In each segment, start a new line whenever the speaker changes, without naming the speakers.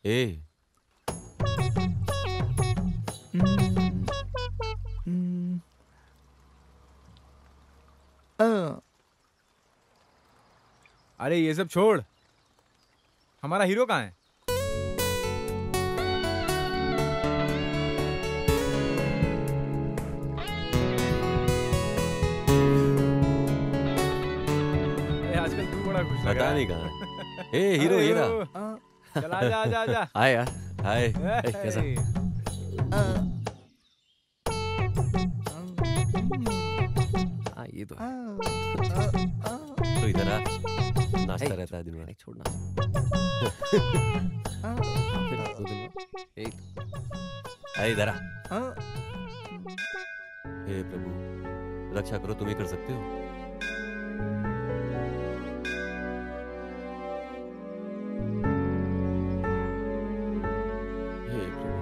ए
अरे ये सब छोड़, हमारा हीरो कहाँ है? आजकल तू बड़ा खुश लग
पता
रहा
नहीं
है।
कहाँ है। ए हीरो हीरा।
चल आजा आजा आजा।
आए यार, आए। ए, कैसा? हाँ ये तो है। तो इधर आ, नाश्ता रहता है दिन भर। छोड़ना। फिर 2 दिन बाद। एक आए इधर आ। हे प्रभु, रक्षा करो, तुम ही कर सकते हो। हे प्रभु।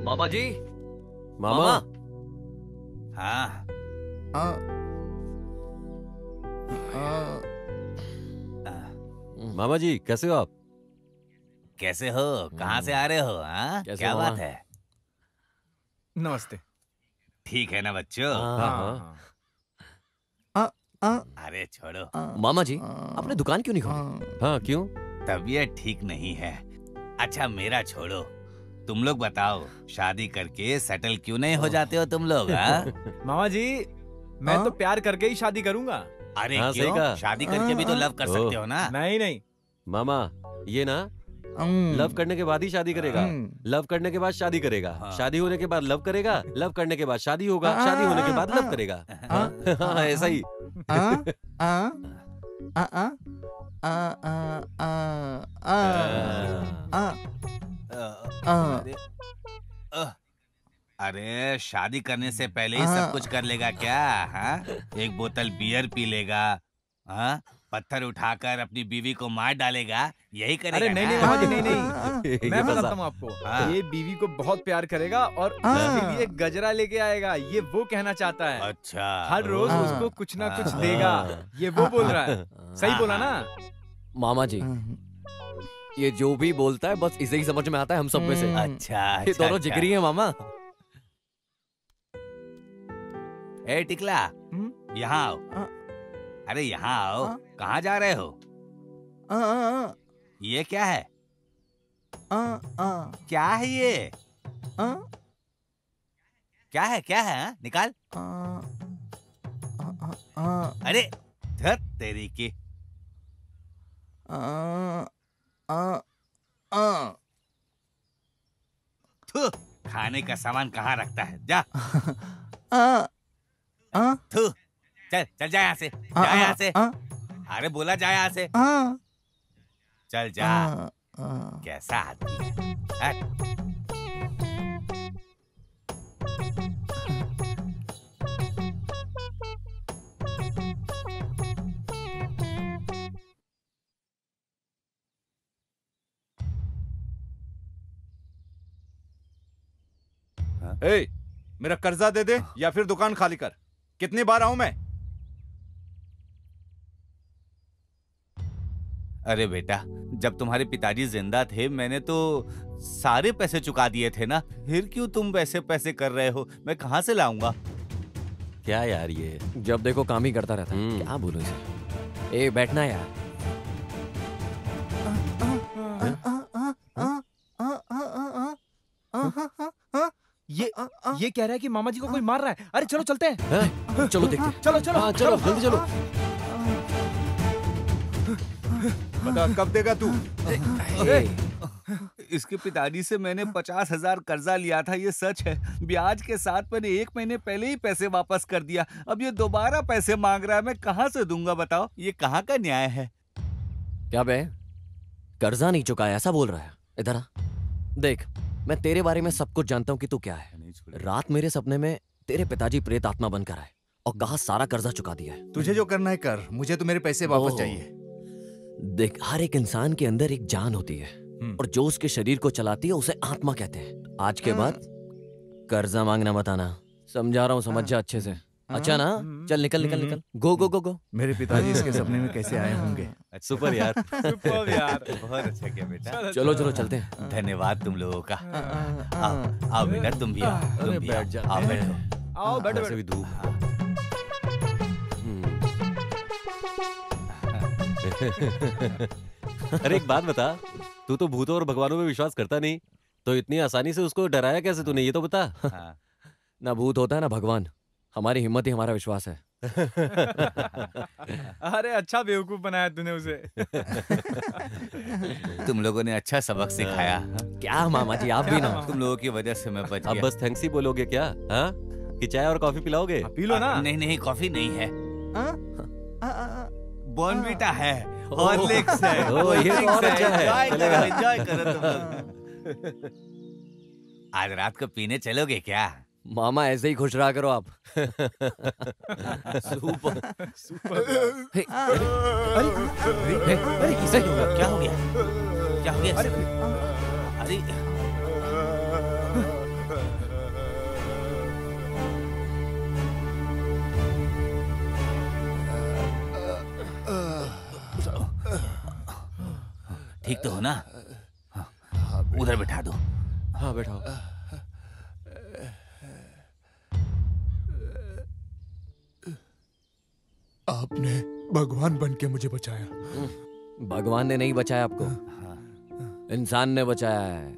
मामा जी।
मामा।
हाँ।
मामा जी कैसे हो आप?
कैसे हो? कहाँ से आ रहे हो? हाँ, क्या
मामा?
बात है?
नमस्ते।
ठीक है ना बच्चों?
हाँ।
अरे छोड़ो।
मामा जी, आपने दुकान क्यों नहीं खोली?
हाँ क्यों?
तबीयत ठीक नहीं है। अच्छा मेरा छोड़ो, तुम लोग बताओ, शादी करके सेटल क्यों नहीं हो जाते हो तुम लोग? हाँ?
मामा जी, मैं तो प्यार करके ही शादी करूंगा।
अरे
हाँ, सही
क्यों?
कहा।
शादी करके भी तो लव कर सकते हो ना?
नहीं नहीं
मामा ये ना लव करने के बाद ही शादी करेगा, लव करने के बाद शादी करेगा, शादी होने के बाद लव करेगा, लव करने के बाद शादी होगा, शादी होने के बाद लव करेगा। हाँ ऐसा ही।
अरे शादी करने से पहले ही सब कुछ कर लेगा क्या? हाँ? एक बोतल बियर पी लेगा, हाँ? पत्थर उठाकर अपनी बीवी को मार डालेगा, यही करेगा?
अरे नहीं
ना?
नहीं मामा जी, नहीं नहीं। मैं
ये
बताता
फंसा।
हूँ आपको।
हाँ।
ये बीवी को बहुत प्यार करेगा और उसके लिए गजरा लेके आएगा, ये वो कहना चाहता है।
अच्छा।
हर रोज उसको कुछ ना कुछ देगा, ये वो बोल रहा है। सही बोला ना?
मामा जी, ये जो भी बोलता है बस इसे ही समझ में आता है हम सब में से।
अच्छा
ये दोनों जिगरी हैं मामा।
ए टिकला, यहाँ आओ। अरे यहाँ आओ। कहाँ जा रहे हो? ये क्या है? क्या है ये? क्या है? क्या है? हाँ? निकाल। अरे धत तेरी की। थू, खाने का सामान कहाँ रखता है? जा। थू, चल चल जा यहाँ से, जा यहाँ से। अरे बोला जा यहाँ से। चल जा। कैसा आदमी है? हट।
ए, मेरा कर्जा दे दे या फिर दुकान खाली कर। कितनी बार आऊं मैं?
अरे बेटा, जब तुम्हारे पिताजी जिंदा थे मैंने तो सारे पैसे चुका दिए थे ना, फिर क्यों तुम वैसे पैसे कर रहे हो? मैं कहाँ से लाऊंगा?
क्या यार ये
जब देखो काम ही करता रहता है। क्या बोलूं इसे? ए बैठना यार।
ये कह रहा है कि मामा जी को कोई मार रहा है। अरे चलो चलते हैं।
चलो देखते हैं।
चलो चलो।
हाँ चलो जल्दी चलो।
बता कब देगा तू?
इसके पिताजी से मैंने 50,000 कर्जा लिया था, ये सच है। ब्याज के साथ मैंने 1 महीने पहले ही पैसे वापस कर दिया। अब ये दोबारा पैसे मांग रहा है, मैं कहाँ से दूंगा बताओ? ये कहाँ का न्याय है?
क्या बे, कर्जा नहीं चुकाया ऐसा बोल रहा है? इधर आ देख, मैं तेरे बारे में सब कुछ जानता हूँ कि तू क्या है। रात मेरे सपने में तेरे पिताजी प्रेत आत्मा बनकर आए और कहा सारा कर्जा चुका दिया है।
तुझे जो करना है कर, मुझे तो मेरे पैसे वापस चाहिए।
देख, हर एक इंसान के अंदर एक जान होती है और जो उसके शरीर को चलाती है उसे आत्मा कहते हैं। आज के बाद कर्जा मांगना मत आना, समझा रहा हूँ, समझ जा अच्छे से। अच्छा ना? चल निकल निकल निकल, गो गो गो गो।
मेरे पिताजी इसके सपने में कैसे आए होंगे?
सुपर यार।
सुपर यार,
बहुत अच्छा किया बेटा।
चलो चलो चलते हैं।
धन्यवाद तुम लोगों का। आओ आओ बेटा, तुम भी आओ, तुम भी
बैठ जा।
आओ बैठो।
आओ बैठो
वैसे भी
बैठो।
धूप। अरे एक बात बता, तू तो भूतों और भगवानों में विश्वास करता नहीं, तो इतनी आसानी से उसको डराया कैसे तूने, ये तो बता।
ना भूत होता है ना भगवान, हमारी हिम्मत ही हमारा विश्वास है।
अरे अच्छा बेवकूफ बनाया तूने उसे।
तुम लोगों ने अच्छा सबक सिखाया।
क्या मामा जी, आप भी ना।
तुम लोगों की वजह से मैं बच
अब
गया।
बस थैंक्स ही बोलोगे क्या? हाँ, कि चाय और कॉफी पिलाओगे?
पी लो ना।
नहीं नहीं, कॉफी नहीं है, बॉर्नवीटा है, हॉर्लिक्स है।
ओ, ये तो और अच्छा है।
एंजॉय करो तुम लोग। आज रात को पीने चलोगे क्या?
मामा ऐसे ही खुश रहा करो आप। Super
super.
हे,
अरे इसे क्या हो गया? क्या हो गया? अरे ठीक तो हो ना? उधर बैठा दो।
हाँ बैठाओ।
आपने भगवान बन के मुझे बचाया।
भगवान ने नहीं बचाया आपको, इंसान ने बचाया है।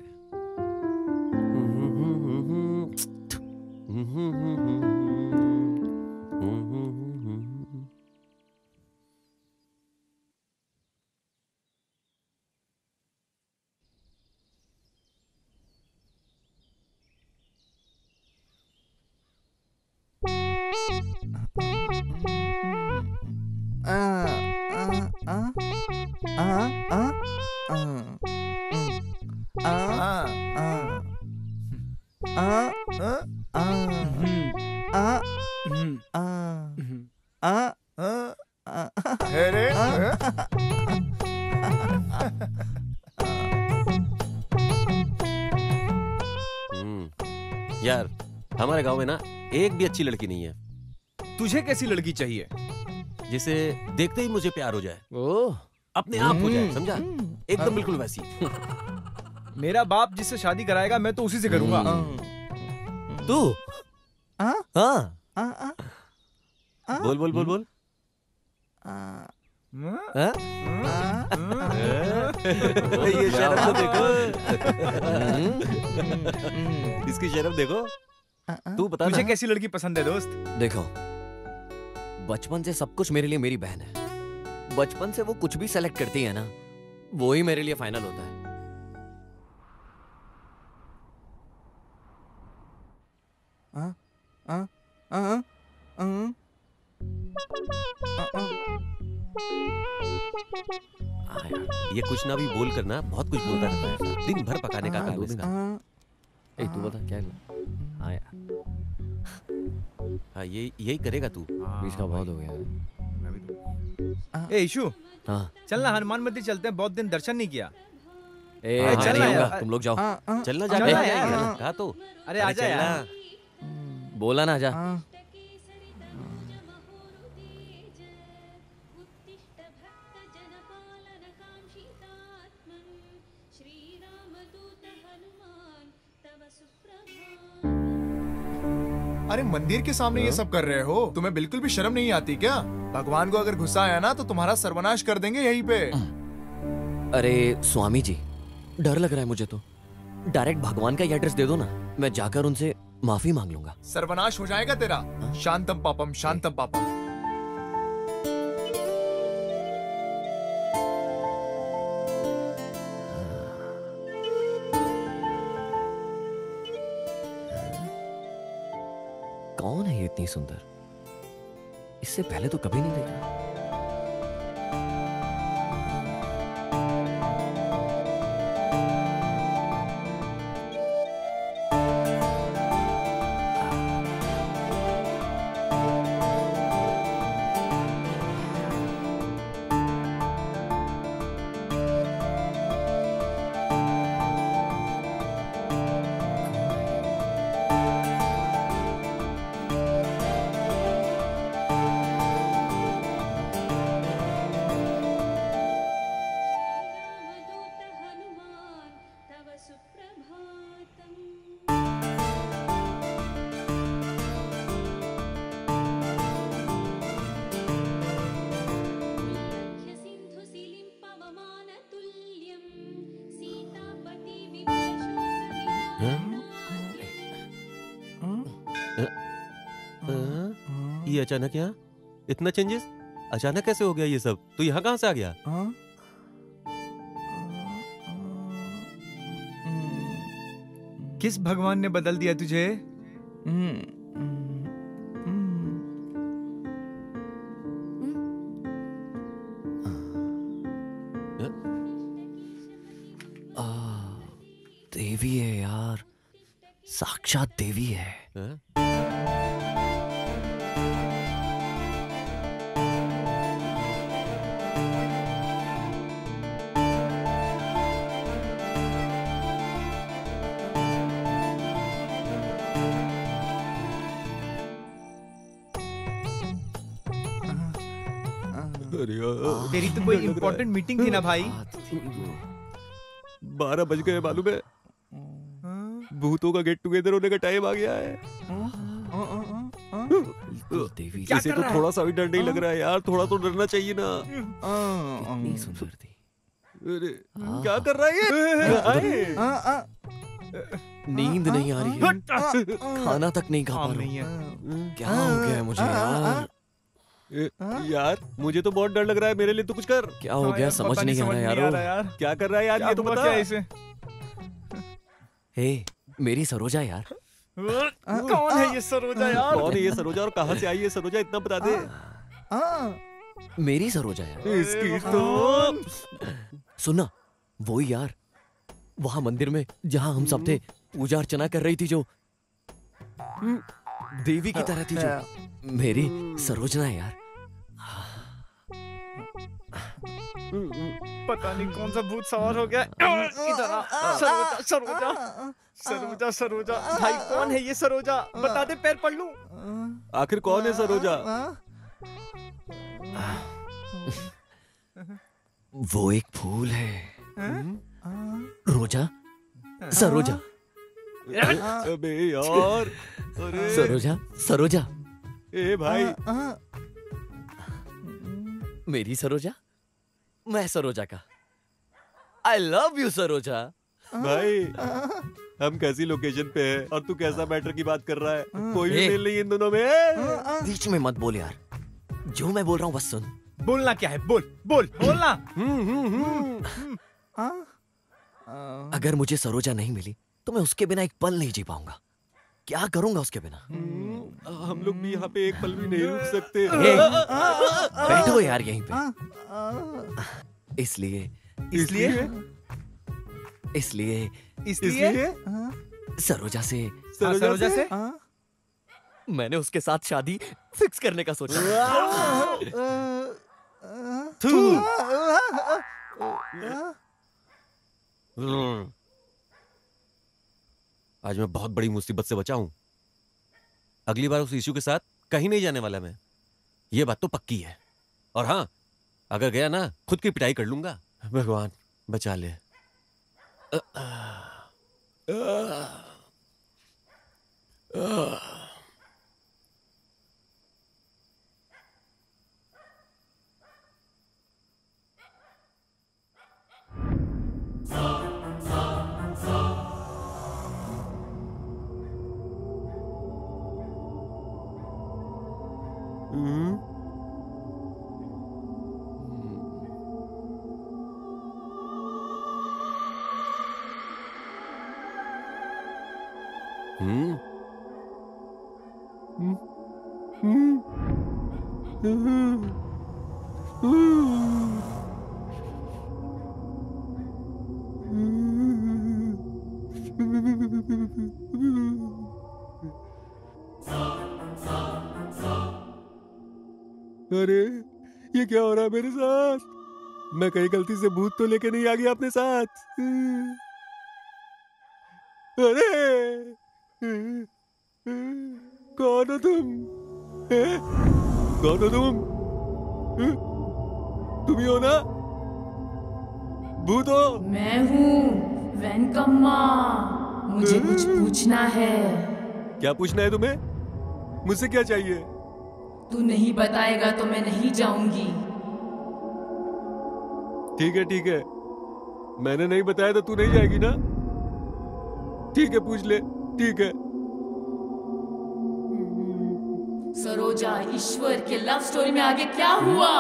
यार हमारे गांव में ना एक भी अच्छी लड़की नहीं है।
तुझे कैसी लड़की चाहिए?
जिसे देखते ही मुझे प्यार हो जाए,
ओह,
अपने आप हो जाए, समझा? एकदम बिल्कुल वैसी।
मेरा बाप जिससे शादी कराएगा मैं तो उसी से करूंगा।
तू?
हाँ,
बोल बोल बोल बोल। ये शर्म तो देखो। इसकी शर्म देखो। तू बता
तुझे
ना।
कैसी लड़की पसंद है दोस्त?
देखो, बचपन से सब कुछ मेरे लिए मेरी बहन है। बचपन से वो कुछ भी सेलेक्ट करती है ना, वो ही मेरे लिए फाइनल होता है।
ये कुछ ना भी बोल करना बहुत कुछ बोलता रहता है ऐसा। दिन भर पकाने का काम इसका।
तू बता क्या है? हाँ यार,
हाँ यही करेगा तू।
इसका बहुत हो गया।
ए इशू,
हाँ
चल ना हनुमान मंदिर चलते हैं, बहुत दिन दर्शन नहीं किया।
मैं
चल
नहीं
ना
आऊंगा,
यार।
तुम लोग जाओ।
चलना
चल
जाके
ना यार।
कहा तो।
अरे आजा
चलना।
यार।
बोला ना आजा।
अरे मंदिर के सामने ये सब कर रहे हो, तुम्हें बिल्कुल भी शर्म नहीं आती क्या? भगवान को अगर गुस्सा आया ना तो तुम्हारा सर्वनाश कर देंगे यहीं पे।
अरे स्वामी जी, डर लग रहा है मुझे तो। डायरेक्ट भगवान का एड्रेस दे दो ना, मैं जाकर उनसे माफी मांग लूंगा।
सर्वनाश हो जाएगा तेरा। शांतम पापम शांतम पापम।
कौन है ये इतनी सुंदर? इससे पहले तो कभी नहीं देखा।
ये अचानक यहाँ इतना चेंजेस? अचानक कैसे हो गया ये सब? तू यहाँ कहाँ से आ गया?
किस भगवान ने बदल दिया तुझे?
देवी है यार, साक्षात देवी है।
तेरी तो कोई इम्पोर्टेंट मीटिंग थी ना भाई?
12 बज गए मालूम है। भूतों का गेट टुगेदर होने का टाइम आ गया है।
देवी
किसी को थोड़ा सा भी डर नहीं लग रहा है यार? थोड़ा तो डरना चाहिए ना।
कितनी सुंदर थी।
अरे क्या कर रहा है ये?
नींद नहीं आ रही है, खाना तक नहीं खा पा रहा हूं। क्या हो गया है मुझे यार?
यार मुझे तो बहुत डर लग रहा है, मेरे लिए तो कुछ कर।
क्या हो गया? समझ नहीं आ रहा यार।
क्या कर रहा है यार? ये तो बता।
क्या इसे?
हे, मेरी सरोजा यार।
कौन है ये सरोजा यार?
कौन है ये सरोजा और कहाँ से आई है सरोजा? इतना बता दे।
मेरी सरोजा यार।
इसकी तो
सुनना, वही यार, वहां मंदिर में जहां हम सब थे, पूजा अर्चना कर रही थी, जो देवी की तरह थी, जो मेरी सरोजना है यार।
पता नहीं कौन सा भूत सवार हो गया। इधर आ। सरोजा सरोजा सरोजा सरोजा भाई, कौन है ये सरोजा? बता दे, पैर पड़ लूं।
आखिर कौन है सरोजा?
वो एक फूल है। रोजा, सरोजा।
अबे यार, अरे
सरोजा, सरोजा।
ए भाई,
मेरी सरोजा, मैं सरोजा का। I love you Saroja.
भाई हम कैसी लोकेशन पे है और तू कैसा मैटर की बात कर रहा है? कोई भी मेल नहीं इन दोनों में।
बीच में मत बोल यार। जो मैं बोल रहा हूँ बस सुन।
बोलना क्या है? बोल बोल बोलना।
अगर मुझे सरोजा नहीं मिली तो मैं उसके बिना एक पल नहीं जी पाऊंगा। क्या करूंगा उसके बिना?
हम लोग भी यहाँ पे एक पल भी नहीं रुक सकते।
बैठो यार यहीं पे। इसलिए
इसलिए
इसलिए
इसलिए
सरोजा से
सरोजा से
मैंने उसके साथ शादी फिक्स करने का सोचा।
आज मैं बहुत बड़ी मुसीबत से बचा हूं। अगली बार उस इशू के साथ कहीं नहीं जाने वाला मैं। ये बात तो पक्की है। और हाँ, अगर गया ना खुद की पिटाई कर लूंगा। भगवान बचा ले।
अरे ये क्या हो रहा है मेरे साथ? मैं कहीं गलती से भूत तो लेके नहीं आ गया अपने साथ? अरे कौन हो तुम? कौन हो तुम? तुम ही हो ना? भूत हो?
मैं हूँ वेंकम्मा। मुझे कुछ पूछना है।
क्या पूछना है तुम्हें? मुझसे क्या चाहिए?
तू नहीं बताएगा तो मैं नहीं जाऊंगी।
ठीक है। मैंने नहीं बताया तो तू नहीं जाएगी ना? ठीक है, पूछ ले। ठीक है।
सरोजा ईश्वर के लव स्टोरी में आगे क्या हुआ?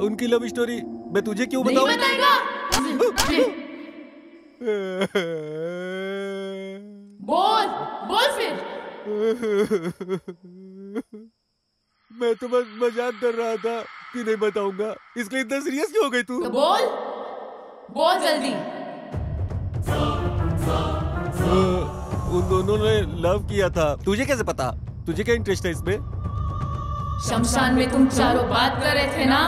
उनकी लव स्टोरी मैं तुझे क्यों
नहीं
बताऊं?
बताएगा? बोल बोल फिर।
मैं तो बस मजाक कर रहा था कि नहीं बताऊंगा, इसलिए इतना सीरियस क्यों हो गई तू?
तो बोल बोल जल्दी।
उन दोनों ने लव किया था। तुझे कैसे पता? तुझे क्या इंटरेस्ट है इसमें?
शमशान में तुम चारों बात कर रहे थे ना?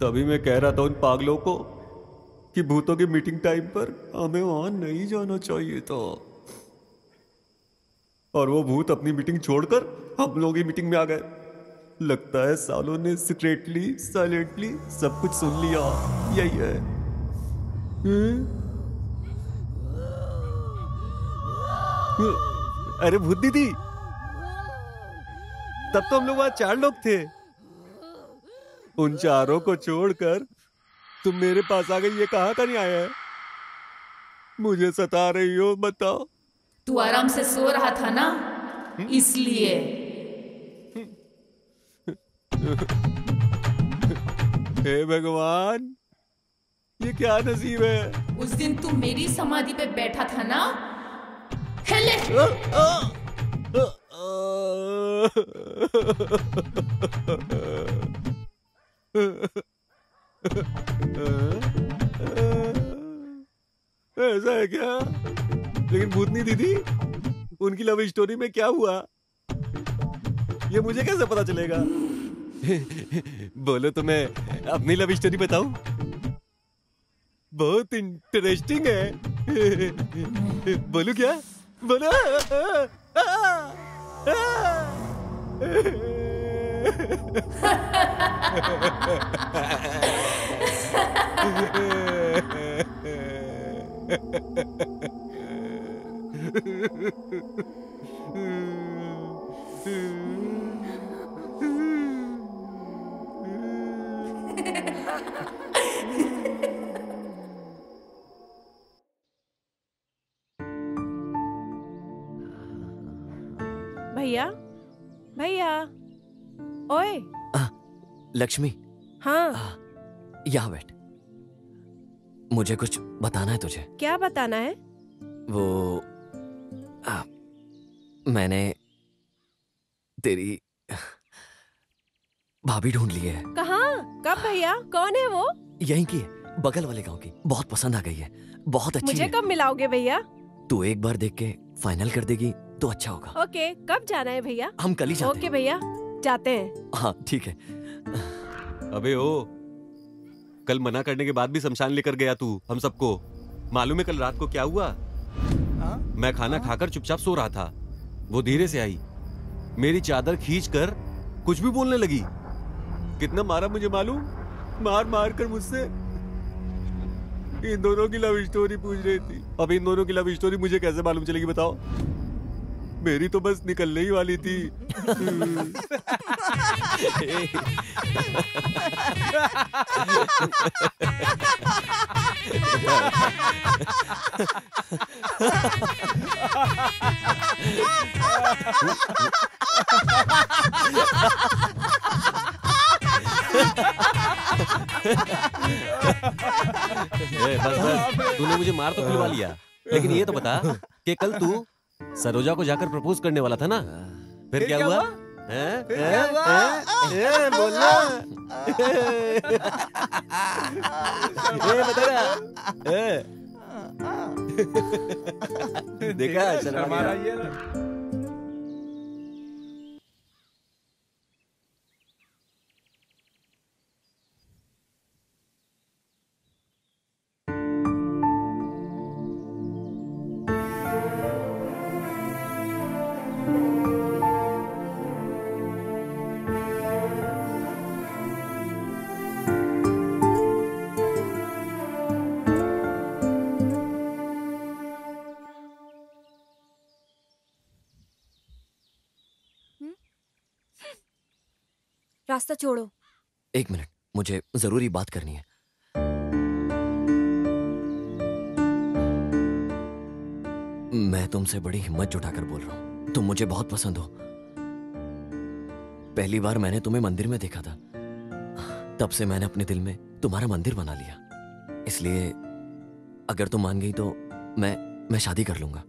तभी मैं कह रहा था उन पागलों को कि भूतों की मीटिंग टाइम पर हमें वहां नहीं जाना चाहिए था। और वो भूत अपनी मीटिंग छोड़कर हम लोग की मीटिंग में आ गए। लगता है सालों ने सीक्रेटली साइलेंटली सब कुछ सुन लिया। यही है। अरे भूत दीदी, तब तो हम लोग वहां 4 लोग थे। उन चारों को छोड़कर तुम मेरे पास आ गई। ये कहाँ का न्याय है? मुझे सता रही हो, बताओ।
तू आराम से सो रहा था ना, इसलिए।
हे भगवान, ये क्या नसीब है?
उस दिन तू मेरी समाधि पे बैठा था ना? हिले।
ऐसा है क्या? लेकिन भूतनी दीदी, उनकी लव स्टोरी में क्या हुआ? ये मुझे कैसे पता चलेगा? बोलो तो मैं अपनी लव स्टोरी बताऊं? बहुत इंटरेस्टिंग है। बोलू क्या? बोलो।
भैया। ओए।
लक्ष्मी।
हाँ।
यहाँ बैठ। मुझे कुछ बताना है तुझे।
क्या बताना है?
वो मैंने तेरी भाभी ढूंढ ली है।
कहाँ? कब भैया? कौन है वो?
यहीं की है, बगल वाले गांव की। बहुत पसंद आ गई है, बहुत अच्छी
मुझे
है।
कब मिलाओगे भैया?
तू एक बार देख के फाइनल कर देगी तो अच्छा होगा।
ओके, कब जाना है भैया?
हम कल ही जाते
ओके भैया, जाते हैं।
हाँ ठीक है।
अबे ओ, कल मना करने के बाद भी शमशान लेकर गया तू हम सबको। मालूम है कल रात को क्या हुआ? मैं खाना खाकर चुपचाप सो रहा था, वो धीरे से आई, मेरी चादर खींचकर कुछ भी बोलने लगी। कितना मारा मुझे मालूम? मार मार कर मुझसे इन दोनों की लव स्टोरी पूछ रही थी। अब इन दोनों की लव स्टोरी मुझे कैसे मालूम चलेगी बताओ? मेरी तो बस निकलने ही वाली थी। बस बस, तूने मुझे मार तो खुलवा लिया, लेकिन ये तो बता कि कल तू सरोजा को जाकर प्रपोज करने वाला था ना, फिर क्या हुआ? बोलना। बता रहा। देखा शर्मा गया।
रास्ता छोड़ो।
एक मिनट, मुझे जरूरी बात करनी है। मैं तुमसे बड़ी हिम्मत जुटाकर बोल रहा हूं, तुम मुझे बहुत पसंद हो। पहली बार मैंने तुम्हें मंदिर में देखा था, तब से मैंने अपने दिल में तुम्हारा मंदिर बना लिया। इसलिए अगर तुम मान गई तो मैं शादी कर लूंगा।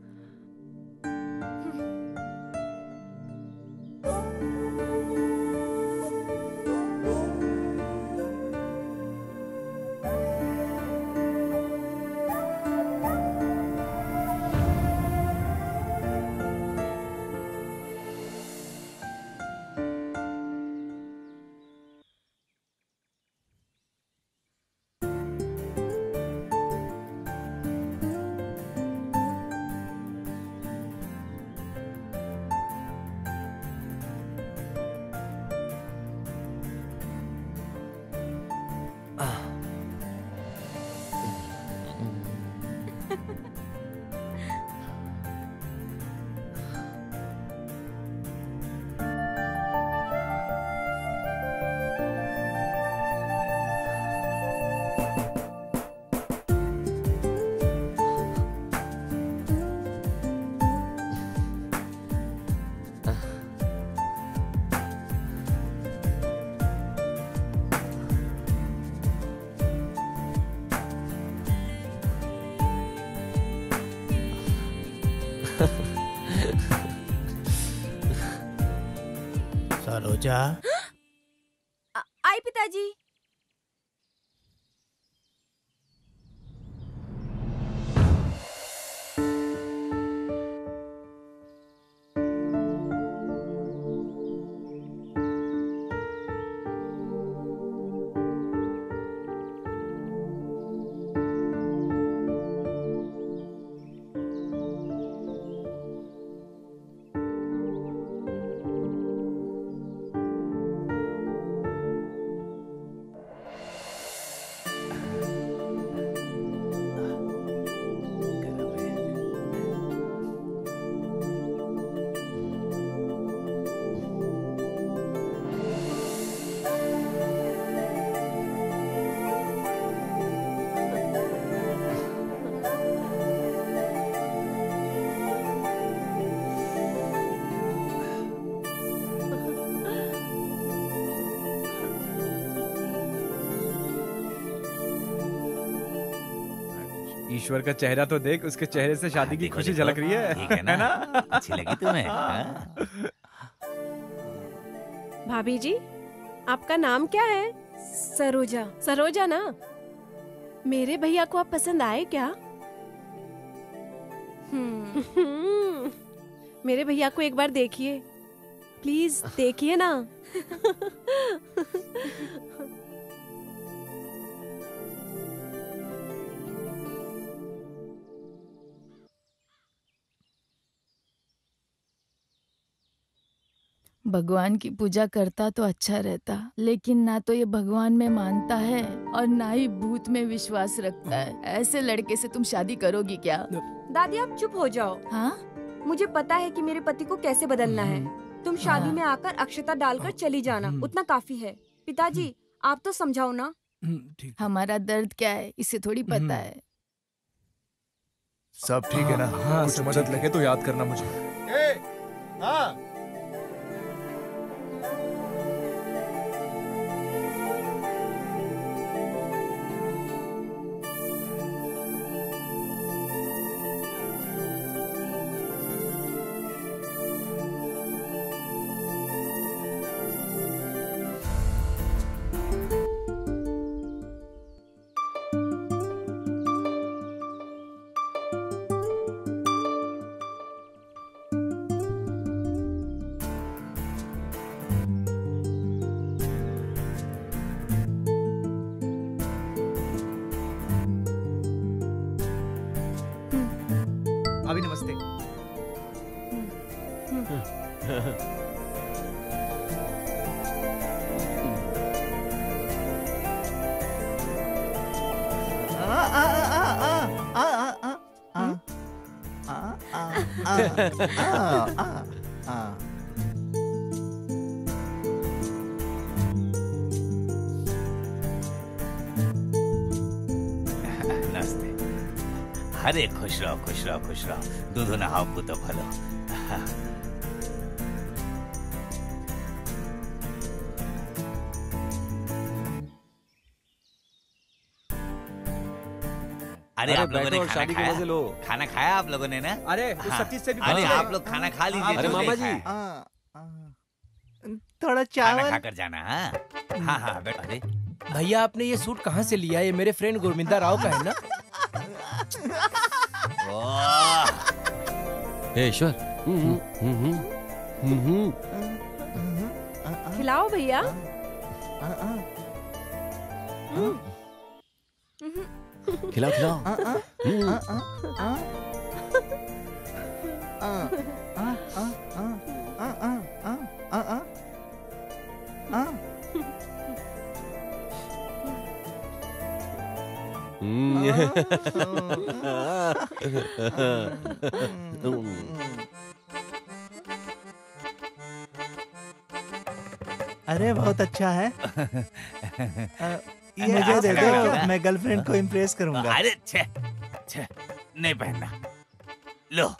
सरोजा।
आई पिताजी।
ईश्वर का चेहरा तो देख, उसके चेहरे से शादी की खुशी झलक रही है।
ठीक है ना? अच्छी लगी तुम्हें?
भाभी जी, आपका नाम क्या है?
सरोजा।
सरोजा ना? मेरे भैया को आप पसंद आए क्या? मेरे भैया को एक बार देखिए, प्लीज देखिए ना।
भगवान की पूजा करता तो अच्छा रहता, लेकिन ना तो ये भगवान में मानता है और ना ही भूत में विश्वास रखता है। ऐसे लड़के से तुम शादी करोगी क्या?
दादी आप चुप हो जाओ।
हाँ,
मुझे पता है कि मेरे पति को कैसे बदलना है। तुम शादी में आकर अक्षता डालकर चली जाना, उतना काफी है। पिताजी आप तो समझाओ ना।
हमारा दर्द क्या है इसे थोड़ी पता है।
सब ठीक है ना? कुछ मदद लगे तो याद करना मुझे। हाँ।
अभी नमस्ते।
अरे खुश रहो खुश रहो खुश रहो, दूध नहाओ पुतो भलो। अरे आप लोगों ने खाना खाया? खाना खाया आप लोगों ने ना?
अरे सतीश से भी
अरे आप लोग खाना खा लीजिए।
अरे मामा जी
थोड़ा चावल
खाना खाकर जाना। हाँ हाँ अरे
भैया आपने ये सूट कहाँ से लिया? ये मेरे फ्रेंड गोविंदा राव का है ना?
ईश्वर,
खिलाओ भैया।
खिलाओ खिलाओ।
अरे बहुत अच्छा है। मुझे दे दो, मैं गर्लफ्रेंड को इम्प्रेस करूंगा।
अरे छे छे नहीं पहनना, लो।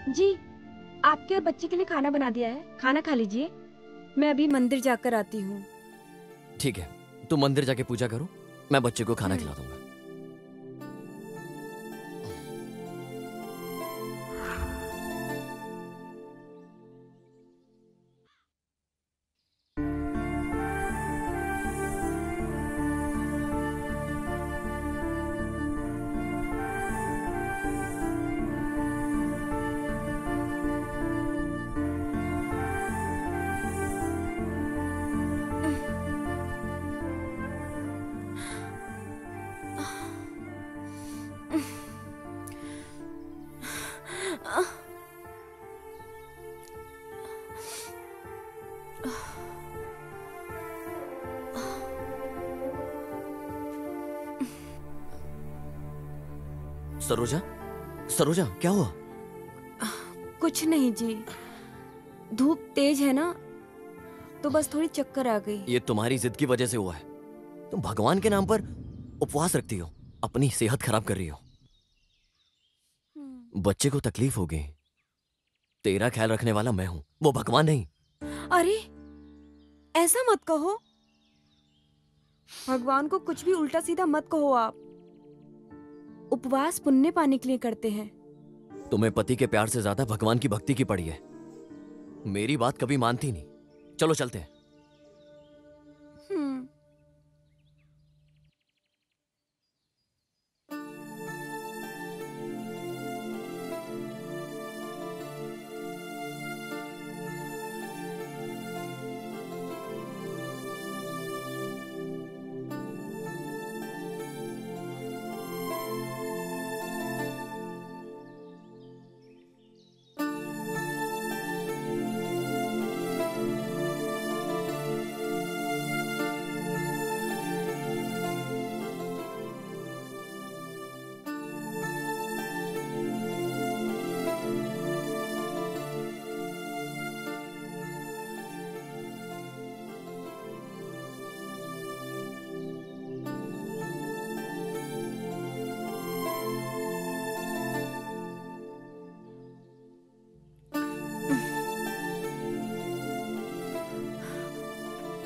जी, आपके और बच्चे के लिए खाना बना दिया है, खाना खा लीजिए। मैं अभी मंदिर जाकर आती हूँ।
ठीक है, तुम मंदिर जाके पूजा करो, मैं बच्चे को खाना खिला दूंगा। सरोजा, सरोजा क्या हुआ?
कुछ नहीं जी, धूप तेज है ना, तो बस थोड़ी चक्कर आ गई।
ये तुम्हारी जिद की वजह से हुआ है। तुम भगवान के नाम पर उपवास रखती हो, अपनी सेहत खराब कर रही हो। बच्चे को तकलीफ होगी, तेरा ख्याल रखने वाला मैं हूं, वो भगवान नहीं।
अरे ऐसा मत कहो, भगवान को कुछ भी उल्टा सीधा मत कहो आप। उपवास पुण्य पाने के लिए करते हैं।
तुम्हें पति के प्यार से ज्यादा भगवान की भक्ति की पड़ी है। मेरी बात कभी मानती नहीं। चलो चलते हैं।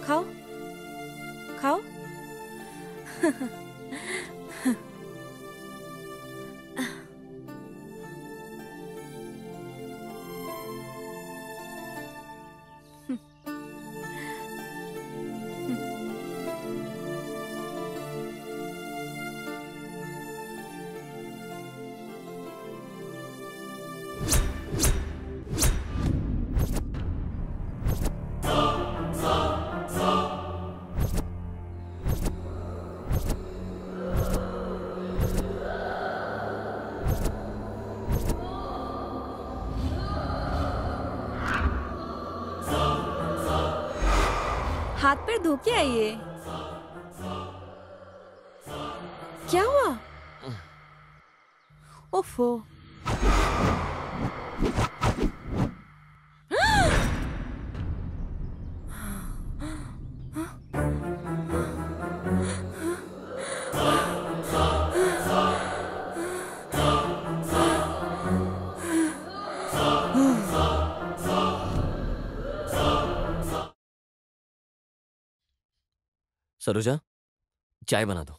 खाओ खाओ। हाथ पैर धो के आइए। क्या हुआ? ओफो।
सरोजा, चाय बना दो।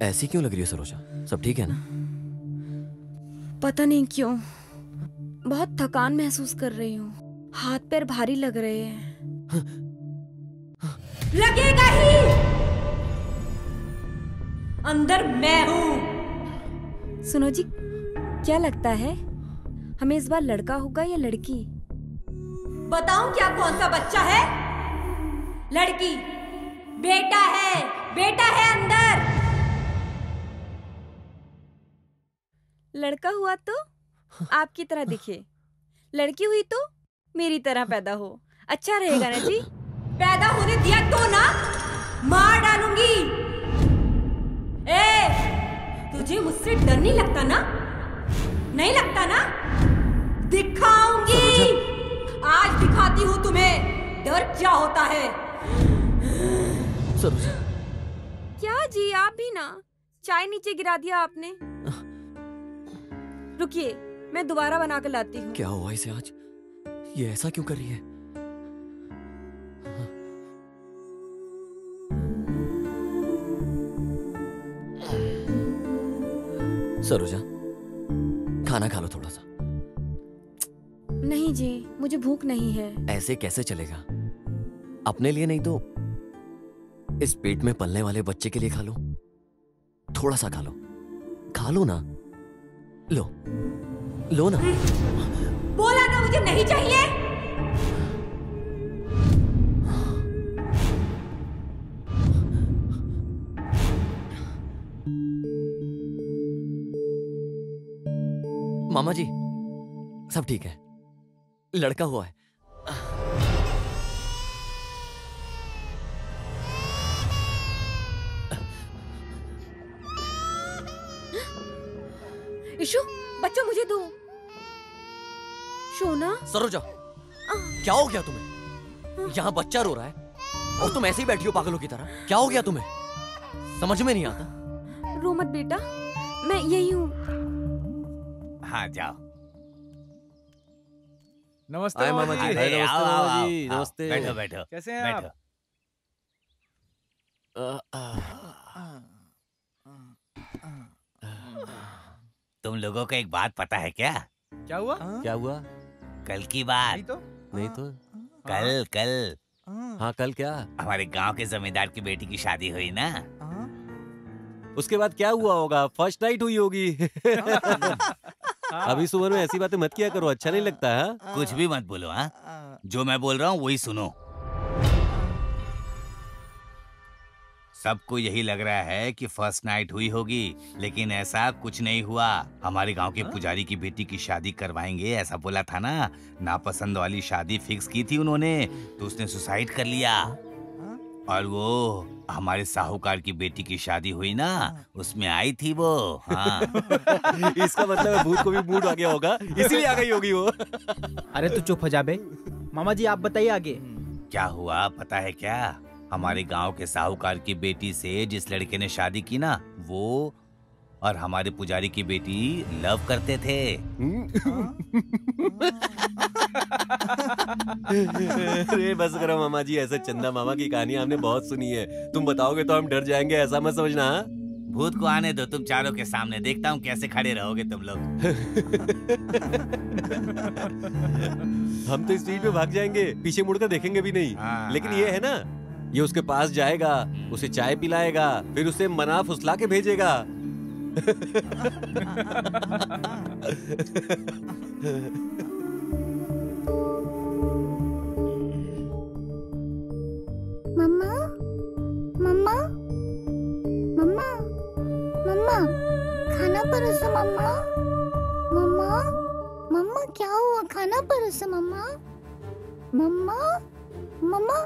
ऐसी क्यों लग रही है सरोजा? सब ठीक है ना?
पता नहीं क्यों बहुत थकान महसूस कर रही हूँ। हाथ पैर भारी लग रहे हैं।
लगेगा ही। अंदर मैं हूँ।
सुनो जी, क्या लगता है हमें इस बार लड़का होगा या लड़की?
बताऊं क्या कौन सा बच्चा है? लड़की। बेटा है, बेटा है अंदर।
लड़का हुआ तो आपकी तरह दिखे, लड़की हुई तो मेरी तरह पैदा हो। अच्छा रहेगा ना जी?
पैदा होने दिया तो ना मार डालूंगी। तुझे मुझसे डर नहीं लगता ना? नहीं लगता ना? दिखाऊंगी। आज दिखाती हूँ तुम्हें डर क्या होता है।
सरोजा।
क्या जी, आप भी ना चाय नीचे गिरा दिया आपने। रुकिए, मैं दोबारा बना कर लाती हूँ।
क्या हुआ इसे आज? ये ऐसा क्यों कर रही है? सरोजा, खाना खा लो थोड़ा सा।
नहीं जी, मुझे भूख नहीं है।
ऐसे कैसे चलेगा? अपने लिए नहीं तो इस पेट में पलने वाले बच्चे के लिए खा लो। थोड़ा सा खा लो, खा लो ना। लो लो ना।
बोला ना मुझे नहीं चाहिए।
मामा जी, सब ठीक है, लड़का हुआ है।
इशू, बच्चा मुझे दो। शोना।
सरोजा, क्या हो गया तुम्हें? यहाँ बच्चा रो रहा है और तुम ऐसे ही बैठी हो पागलों की तरह। क्या हो गया तुम्हें? समझ में नहीं आता।
रो मत बेटा, मैं यही हूँ।
हाँ जाओ।
नमस्ते मामा जी।
नमस्ते मामा जी। नमस्ते।
बैठो बैठो।
कैसे हैं आप?
तुम लोगों को एक बात पता है क्या?
क्या हुआ?
क्या हुआ?
कल की बात।
नहीं तो।
कल
हाँ, कल क्या?
हमारे गांव के जमींदार की बेटी की शादी हुई ना।
उसके बाद क्या हुआ होगा? फर्स्ट नाइट हुई होगी। अभी इस उम्र में ऐसी बातें मत किया करो, अच्छा नहीं लगता है।
कुछ भी मत बोलो। हाँ, जो मैं बोल रहा हूँ वही सुनो। सबको यही लग रहा है कि फर्स्ट नाइट हुई होगी, लेकिन ऐसा कुछ नहीं हुआ। हमारे गांव के पुजारी की बेटी की शादी करवाएंगे ऐसा बोला था ना। नापसंद वाली शादी फिक्स की थी उन्होंने, तो उसने सुसाइड कर लिया। और वो हमारे साहूकार की बेटी की शादी हुई ना, उसमें आई थी वो। हाँ।
इसका मतलब है भूत को भी मूड आ गया होगा, इसीलिए आ गई होगी वो।
अरे तू चुप हो जा बे। मामा जी आप बताइए आगे।
क्या हुआ पता है क्या? हमारे गांव के साहूकार की बेटी से जिस लड़के ने शादी की ना, वो और हमारे पुजारी की बेटी लव करते थे।
अरे बस करो मामा जी, ऐसे चंदा मामा की कहानी हमने बहुत सुनी है। तुम बताओगे तो हम डर जाएंगे, ऐसा मत समझना।
भूत को आने दो तुम चारों के सामने, देखता हूँ कैसे खड़े रहोगे तुम लोग।
हम तो स्ट्रीट में भाग जाएंगे, पीछे मुड़कर देखेंगे भी नहीं। लेकिन ये है ना, ये उसके पास जाएगा, उसे चाय पिलाएगा, फिर उसे मना फुसला के भेजेगा।
मम्मा, मम्मा, मम्मा, मम्मा, खाना परोसो मम्मा। मम्मा, मम्मा क्या हुआ? खाना परोसो मम्मा। मम्मा, मम्मा।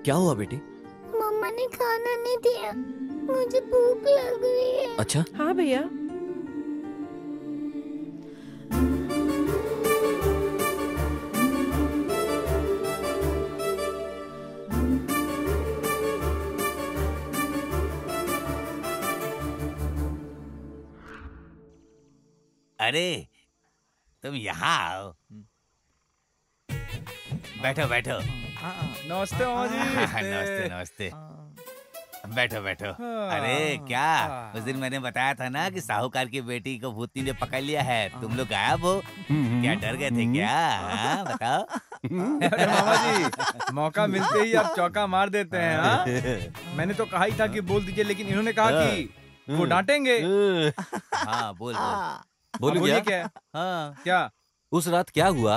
क्या हुआ बेटी?
मम्मा ने खाना नहीं दिया, मुझे भूख लग रही है।
अच्छा?
हाँ भैया।
अरे तुम यहाँ आओ, बैठो बैठो।
नमस्ते मामा जी।
नमस्ते नमस्ते, बैठो बैठो। अरे क्या उस दिन मैंने बताया था ना कि साहूकार की बेटी को भूतनी ने पकड़ लिया है, तुम लोग गायब हो, क्या डर गए थे क्या? बताओ।
अरे मामा जी, मौका मिलते ही आप चौका मार देते हैं। हाँ? मैंने तो कहा ही था कि बोल दीजिए, लेकिन इन्होंने कहा कि वो डांटेंगे।
हाँ बोल
बोलूं
बोलिए
क्या?
हाँ क्या?
उस रात क्या हुआ,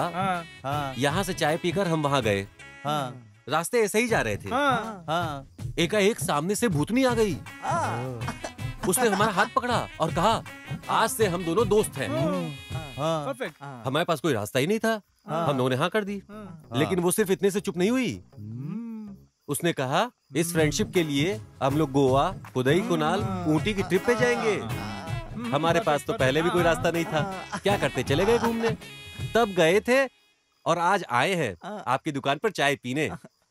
हाँ।
यहाँ से चाय पीकर हम वहाँ गए। रास्ते ऐसे ही जा रहे थे। एकाएक सामने से भूतनी आ गई। उसने हमारा हाथ पकड़ा और कहा, आज से हम दोनों दोस्त हैं।
परफेक्ट।
हमारे पास कोई रास्ता ही नहीं था, हम दोनों ने हाँ कर दी। लेकिन वो सिर्फ इतने से चुप नहीं हुई। उसने कहा, इस फ्रेंडशिप के लिए हम लोग गोवा, कुदई, कुनाल, ऊटी की ट्रिप पे जाएंगे। हमारे पास तो पहले भी कोई रास्ता नहीं था, क्या करते, चले गए घूमने। तब गए थे और आज आए हैं आपकी दुकान पर चाय पीने।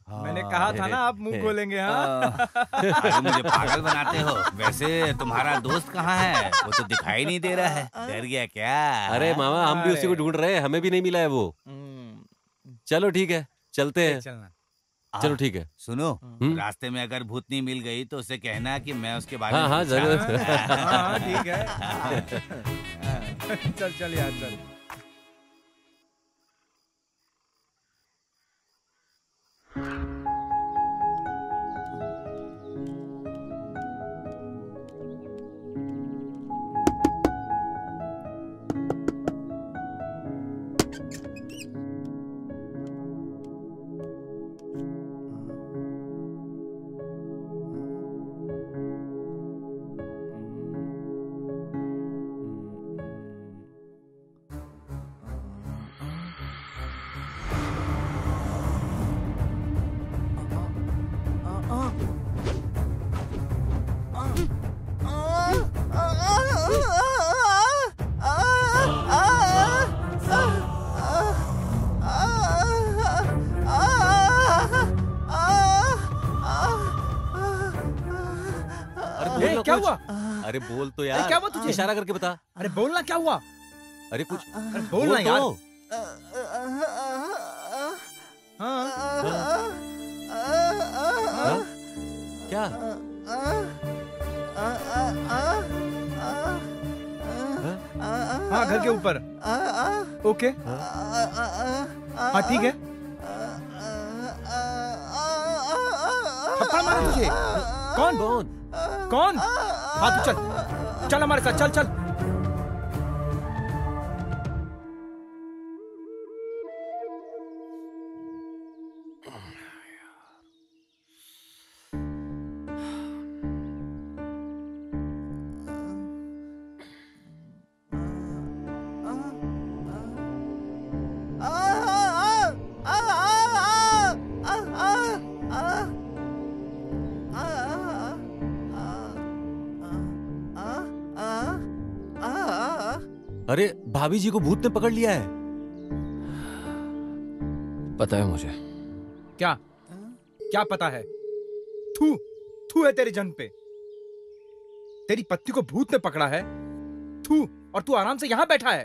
मैंने कहा था ना आप मुंह खोलेंगे। हाँ।
अरे मुझे पागल बनाते हो। वैसे तुम्हारा दोस्त कहाँ है? वो तो दिखाई नहीं दे रहा है, डर गया क्या?
अरे मामा, हम भी उसी को ढूंढ रहे हैं, हमें भी नहीं मिला है वो। चलो ठीक है, चलते हैं। चलो ठीक है।
सुनो, रास्ते में अगर भूतनी मिल गई तो उसे कहना कि मैं उसके बारे में
हाँ जरूर।
हाँ ठीक है। चल चल यार चल। क्या हुआ?
अरे बोल तो यार।
क्या हुआ तुझे?
इशारा करके बता।
अरे बोलना, क्या हुआ?
अरे कुछ
बोलना यार।
क्या?
हाँ घर के ऊपर। ओके हाँ ठीक है। थप्पड़ मारा तुझे? कौन कौन? हाँ तू चल चल हमारे साथ, चल चल।
अरे भाभी जी को भूत ने पकड़ लिया है।
पता है मुझे।
क्या क्या पता है? थू थू है तेरी जंग पे। तेरी पत्नी को भूत ने पकड़ा है, थू, और तू आराम से यहां बैठा है।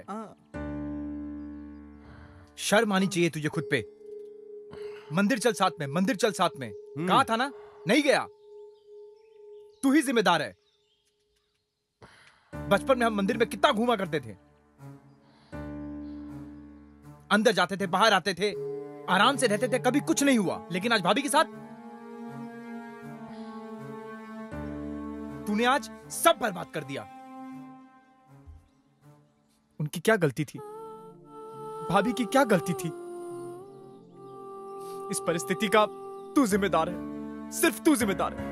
शर्म आनी चाहिए तुझे खुद पे। मंदिर चल साथ में, मंदिर चल साथ में। कहा था ना, नहीं गया। तू ही जिम्मेदार है। बचपन में हम मंदिर में कितना घूमा करते थे, अंदर जाते थे, बाहर आते थे, आराम से रहते थे, कभी कुछ नहीं हुआ। लेकिन आज भाभी के साथ तूने आज सब बर्बाद कर दिया। उनकी क्या गलती थी? भाभी की क्या गलती थी? इस परिस्थिति का तू जिम्मेदार है, सिर्फ तू जिम्मेदार है।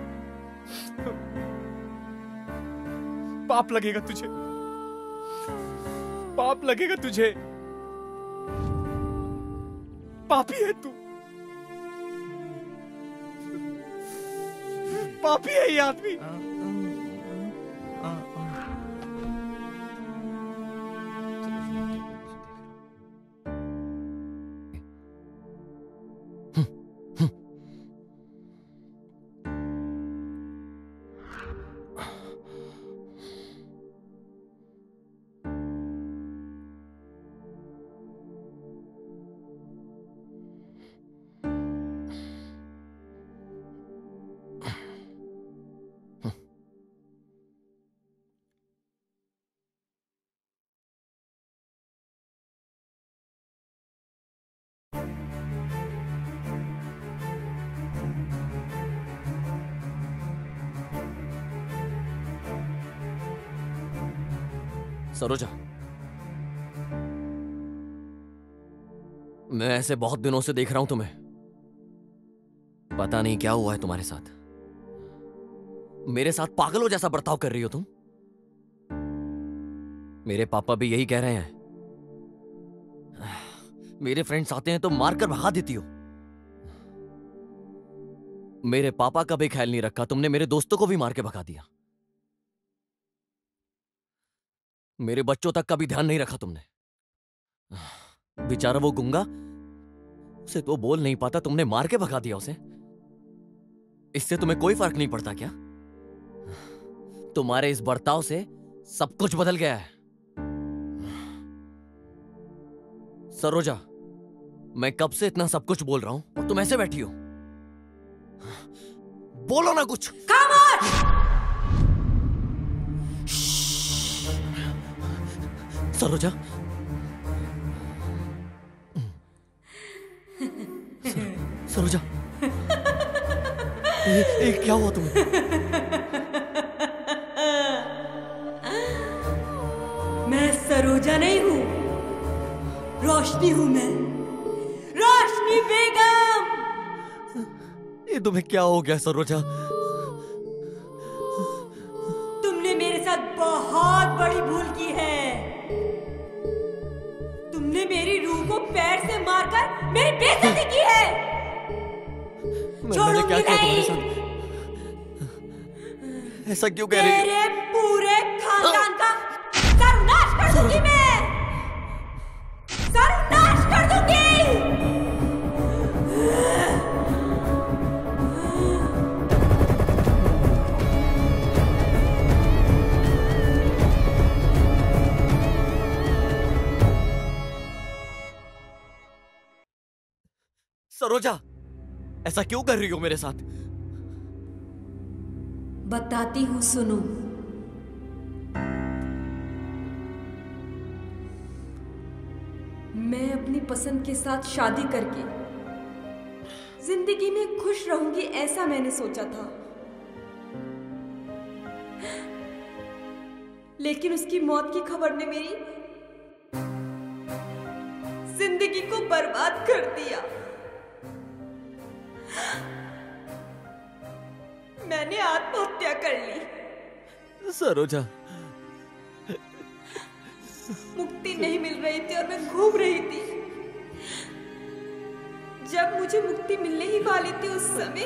पाप लगेगा तुझे, पाप लगेगा तुझे। पापी है तू, पापी है ये आदमी।
सरोजा, मैं ऐसे बहुत दिनों से देख रहा हूं तुम्हें। पता नहीं क्या हुआ है तुम्हारे साथ। मेरे साथ पागलों जैसा बर्ताव कर रही हो तुम। मेरे पापा भी यही कह रहे हैं। मेरे फ्रेंड्स आते हैं तो मारकर भगा देती हो। मेरे पापा का भी ख्याल नहीं रखा तुमने, मेरे दोस्तों को भी मार के भगा दिया। मेरे बच्चों तक का भी ध्यान नहीं रखा तुमने। बेचारा वो गुंगा, उसे तो बोल नहीं पाता, तुमने मार के भगा दिया उसे। इससे तुम्हें कोई फर्क नहीं पड़ता क्या? तुम्हारे इस बर्ताव से सब कुछ बदल गया है। सरोजा, मैं कब से इतना सब कुछ बोल रहा हूं और तुम ऐसे बैठी हो। बोलो ना कुछ।
खामोश!
सरोजा, सरोजा, ये क्या हुआ तुम्हें?
मैं सरोजा नहीं हूँ, रोशनी हूँ मैं, रोशनी बेगम।
ये तुम्हें क्या हो गया सरोजा?
तुमने मेरे साथ बहुत बड़ी भूल की है। तुमने मेरी रूह को पैर से मारकर मेरी बेइज्जती की है।
मैंने क्या किया तुम्हारे साथ? ऐसा क्यों कह रही हो?
तेरे पूरे खानदान का सर्वनाश कर दूंगी मैं, सर्वनाश कर दूंगी।
सरोजा, ऐसा क्यों कर रही हो मेरे साथ?
बताती हूँ, सुनो। मैं अपनी पसंद के साथ शादी करके जिंदगी में खुश रहूंगी, ऐसा मैंने सोचा था। लेकिन उसकी मौत की खबर ने मेरी जिंदगी को बर्बाद कर दिया। मैंने आत्महत्या कर ली।
सरोजा,
मुक्ति नहीं मिल रही थी और मैं घूम रही थी। जब मुझे मुक्ति मिलने ही वाली थी उस समय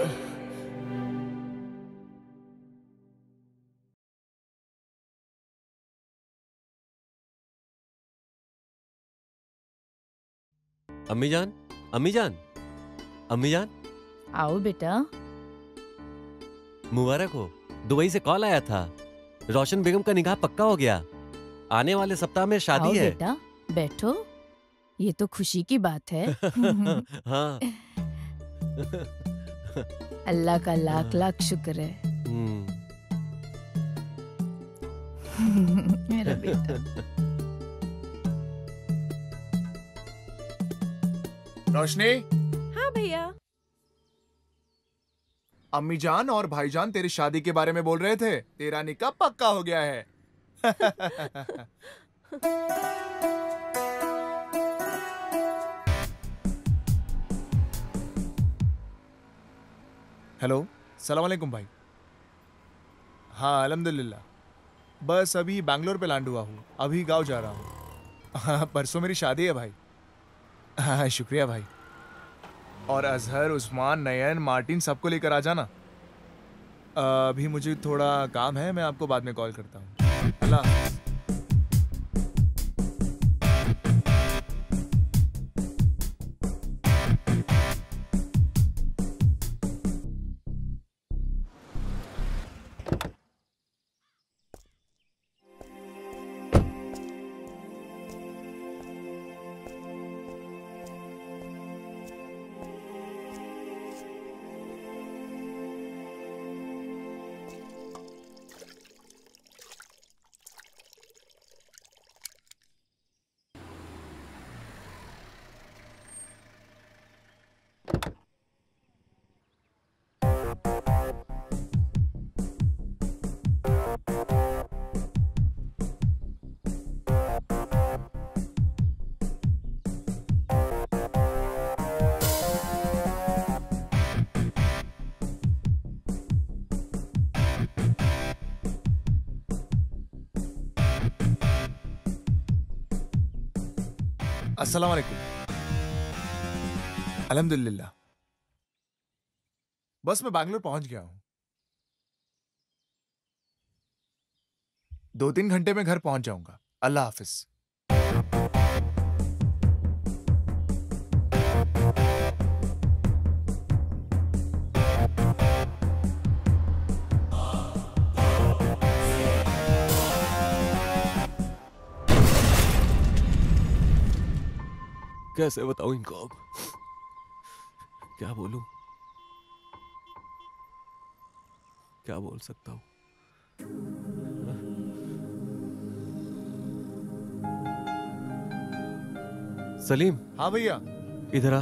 अम्मी जान, अम्मी जान, अम्मी जान।
आओ बेटा।
मुबारक हो, दुबई से कॉल आया था। रोशन बेगम का निकाह पक्का हो गया। आने वाले सप्ताह में शादी
आओ
है।
बेटा, बैठो। ये तो खुशी की बात है।
हाँ।
अल्लाह का लाख लाख शुक्र है। मेरा बेटा।
रोशनी।
हाँ भैया।
अम्मी जान और भाईजान तेरी शादी के बारे में बोल रहे थे। तेरा निकाह पक्का हो गया है। हेलो, सलाम वालेकुम भाई। हाँ अल्हम्दुलिल्लाह। बस अभी बैंगलोर पे लैंड हुआ हूँ, अभी गांव जा रहा हूँ। हाँ, परसों मेरी शादी है भाई। हाँ शुक्रिया भाई। और अजहर, उस्मान, नयन, मार्टिन सबको लेकर आ जाना। अभी मुझे थोड़ा काम है, मैं आपको बाद में कॉल करता हूँ। अल्लाह। अस्सलाम वालेकुम। अल्हम्दुलिल्लाह। बस मैं बैंगलोर पहुंच गया हूं। 2-3 घंटे में घर पहुंच जाऊंगा। अल्लाह हाफिज।
कैसे बताऊं इनको अब? क्या बोलूं? क्या बोल सकता हूं? सलीम।
हाँ भैया।
इधर आ।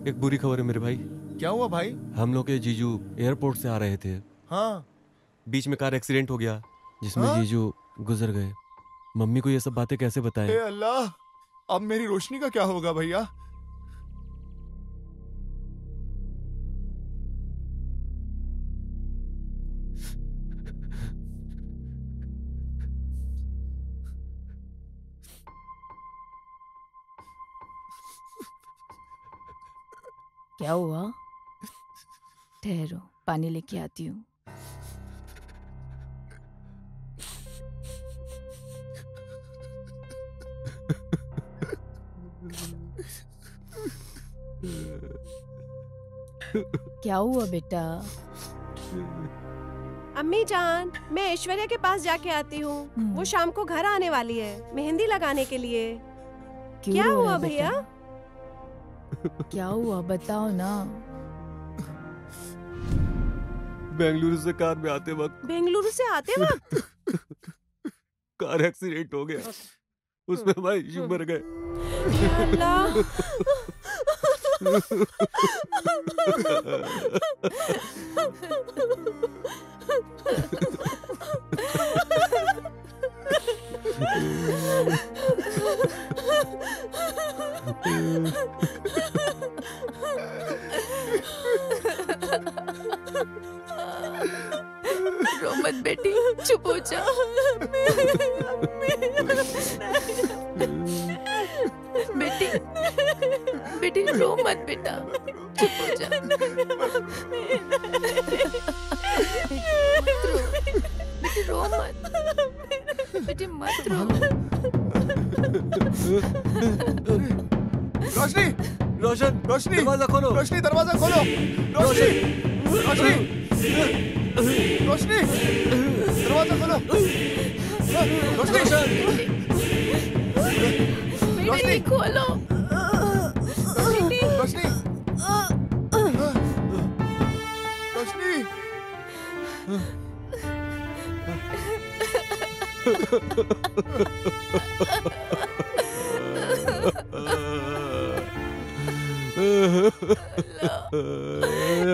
एक बुरी खबर है मेरे भाई।
क्या हुआ भाई?
हम लोग के जीजू एयरपोर्ट से आ रहे थे।
हाँ।
बीच में कार एक्सीडेंट हो गया जिसमें
हाँ?
जीजू गुजर गए। मम्मी को ये सब बातें कैसे बताएं?
हे अल्लाह, अब मेरी रोशनी का क्या होगा भैया?
क्या हुआ? ठहरो, पानी लेके आती हूँ। क्या हुआ बेटा?
अम्मी जान, मैं ऐश्वर्या के पास जाके आती हूँ। वो शाम को घर आने वाली है मेहंदी लगाने के लिए।
क्यों
क्या
रो रहा
हुआ
है
भैया?
क्या हुआ बताओ ना।
बेंगलुरु से कार में आते वक्त
बेंगलुरु से आते वक्त
कार एक्सीडेंट हो गया। उसमें हमारे जीजू मर गए।
रो मत बेटी, चुप हो जा। बेटी, बेटी रो मत बेटा, चुप हो जा। मत रो, बेटी रो मत, बेटी मत रो।
रोशनी,
रोशन,
रोशनी,
दरवाजा खोलो।
रोशनी, दरवाजा खोलो। रोशनी, रोशनी, रोशनी, दरवाजा खोलो। रोशनी,
बेटी खोलो।
रोशनी, रोशनी,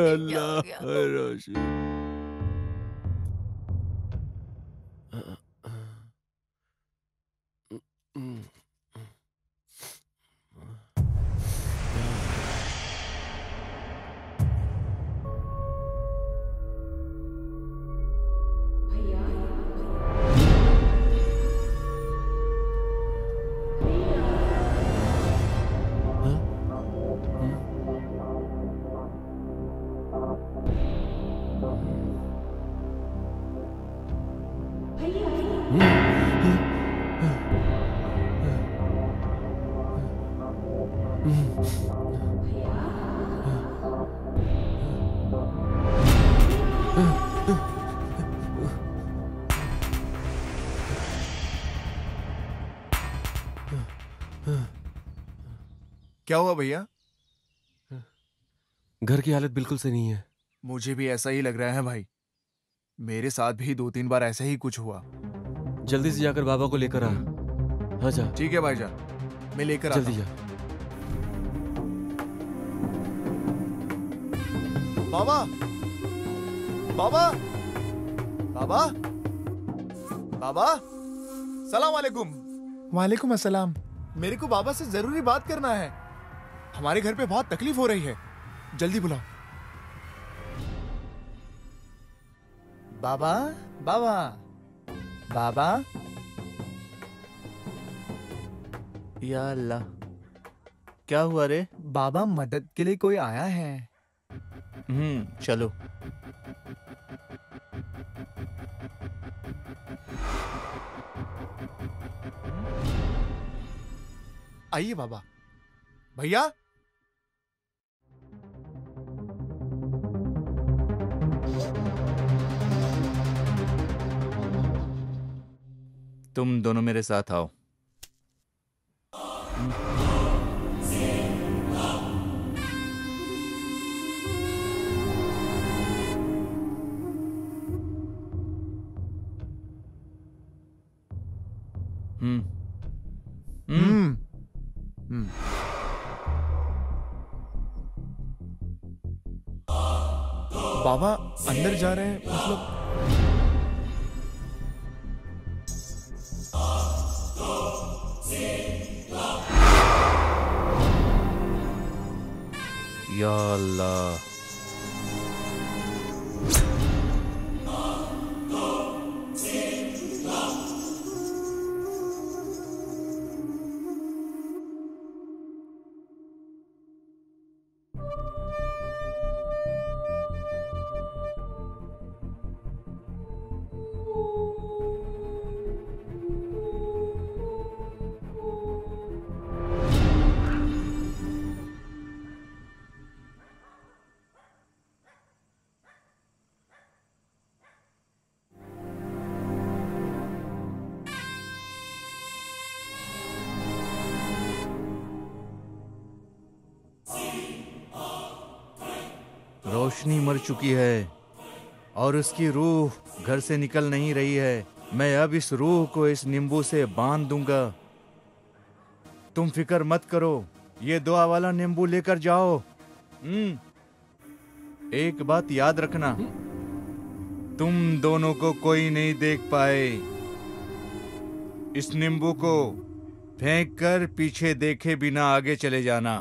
अल्लाह रोशनी।
क्या हुआ भैया?
घर की हालत बिल्कुल सही नहीं है।
मुझे भी ऐसा ही लग रहा है भाई। मेरे साथ भी 2-3 बार ऐसा ही कुछ हुआ।
जल्दी से जाकर बाबा को लेकर आ। हाँ जा।
ठीक है भाईजान, मैं लेकर आता हूं।
जल्दी जा।
बाबा, बाबा, बाबा, बाबा, सलाम वालेकुम। वालेकुम अस्सलाम। मेरे को बाबा से जरूरी बात करना है। हमारे घर पे बहुत तकलीफ हो रही है, जल्दी बुलाओ। बाबा, बाबा, बाबा,
या अल्लाह, क्या हुआ रे?
बाबा मदद के लिए कोई आया है।
चलो।
आइए बाबा। भैया
तुम दोनों मेरे साथ आओ।
बाबा अंदर जा रहे हैं, मतलब
या अल्लाह। रोशनी मर चुकी है और उसकी रूह घर से निकल नहीं रही है। मैं अब इस रूह को इस नींबू से बांध दूंगा। तुम फिक्र मत करो, ये दुआ वाला नींबू लेकर जाओ। एक बात याद रखना, तुम दोनों को कोई नहीं देख पाए। इस नींबू को फेंक कर पीछे देखे बिना आगे चले जाना।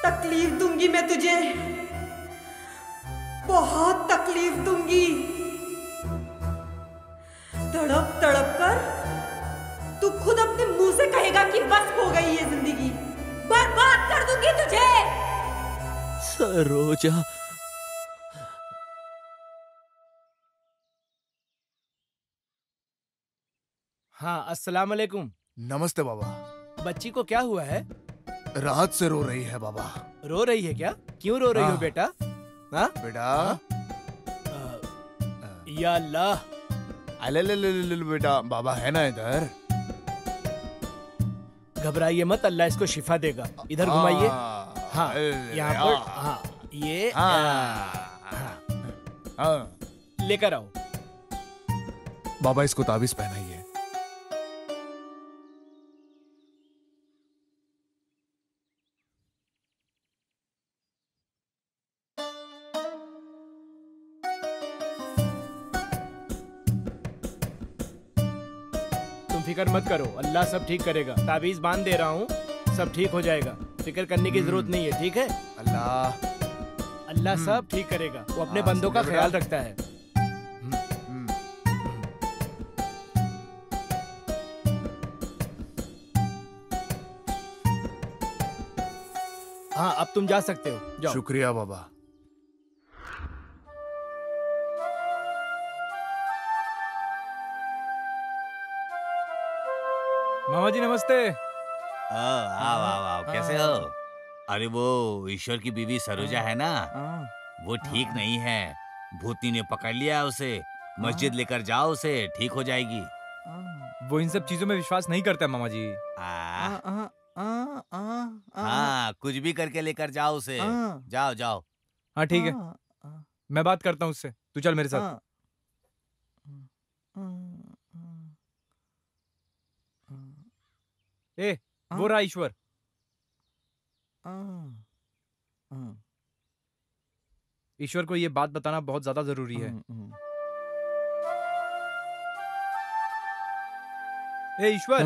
तकलीफ दूंगी मैं तुझे, बहुत तकलीफ दूंगी। तड़प तड़प कर तू खुद अपने मुंह से कहेगा कि बस हो गई ये जिंदगी। बर्बाद कर दूंगी तुझे।
सरोजा,
हाँ, अस्सलाम वालेकुम।
नमस्ते बाबा।
बच्ची को क्या हुआ है?
रात से रो रही है बाबा।
रो रही है क्या? क्यों रो रही हो बेटा? हाँ?
बेटा
या अल्लाह।
अले बेटा, बाबा है ना इधर।
घबराइए मत, अल्लाह इसको शिफा देगा। इधर घुमाइए। हाँ, यहाँ पर। हाँ, ये लेकर आओ।
बाबा इसको ताबीज पहनाइए।
फिक्र मत करो, अल्लाह सब ठीक करेगा। ताबीज बांध दे रहा हूँ, सब ठीक हो जाएगा। फिक्र करने की जरूरत नहीं है, ठीक है? अल्लाह सब ठीक करेगा। वो अपने बंदों का ख्याल रखता है। हाँ, अब तुम जा सकते हो, जाओ।
शुक्रिया बाबा।
मामा जी नमस्ते।
आओ आओ आओ, कैसे हो? अरे वो ईश्वर की बीवी सरोजा है ना, वो ठीक नहीं है। भूतनी ने पकड़ लिया उसे। मस्जिद लेकर जाओ उसे, ठीक हो जाएगी।
वो इन सब चीजों में विश्वास नहीं करता मामा जी।
हाँ, कुछ भी करके लेकर जाओ उसे। जाओ जाओ।
हाँ ठीक है, मैं बात करता हूँ उससे। तू चल मेरे साथ। ए, वो रहा ईश्वर। ईश्वर को ये बात बताना बहुत ज्यादा जरूरी है। ए ईश्वर।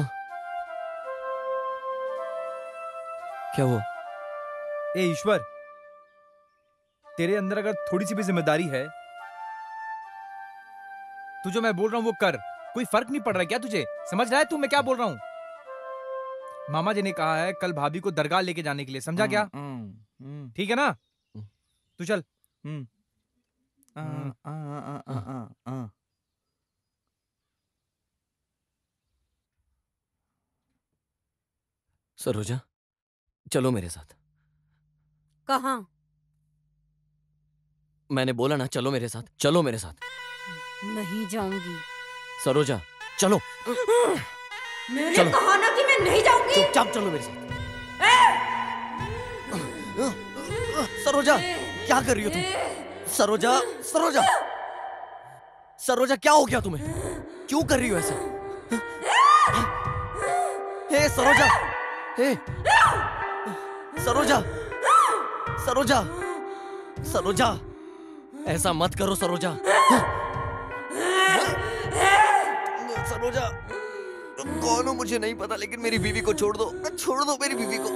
क्या हुआ?
ए ईश्वर, तेरे अंदर अगर थोड़ी सी भी जिम्मेदारी है, तू जो मैं बोल रहा हूं वो कर। कोई फर्क नहीं पड़ रहा है क्या तुझे? समझ रहा है तू मैं क्या बोल रहा हूं? मामा जी ने कहा है कल भाभी को दरगाह लेके जाने के लिए, समझा क्या? ठीक है ना? तू चल।
सरोजा, चलो मेरे साथ।
कहाँ?
मैंने बोला ना, चलो मेरे साथ, चलो मेरे साथ।
नहीं जाऊंगी।
सरोजा चलो।
मैंने
चलो।
कहा ना कि मैं नहीं जाऊंगी।
चुपचाप चलो मेरे साथ। सरोजा, क्या कर रही हो तुम? सरोजा, सरोजा, सरोजा, क्या हो गया तुम्हें? क्यों कर रही हो ऐसा? हे सरोजा, हे सरोजा, सरोजा, सरोजा, ऐसा मत करो सरोजा। सरोजा, कौन हो मुझे नहीं पता, लेकिन मेरी बीवी को छोड़ दो, छोड़ दो मेरी बीवी को।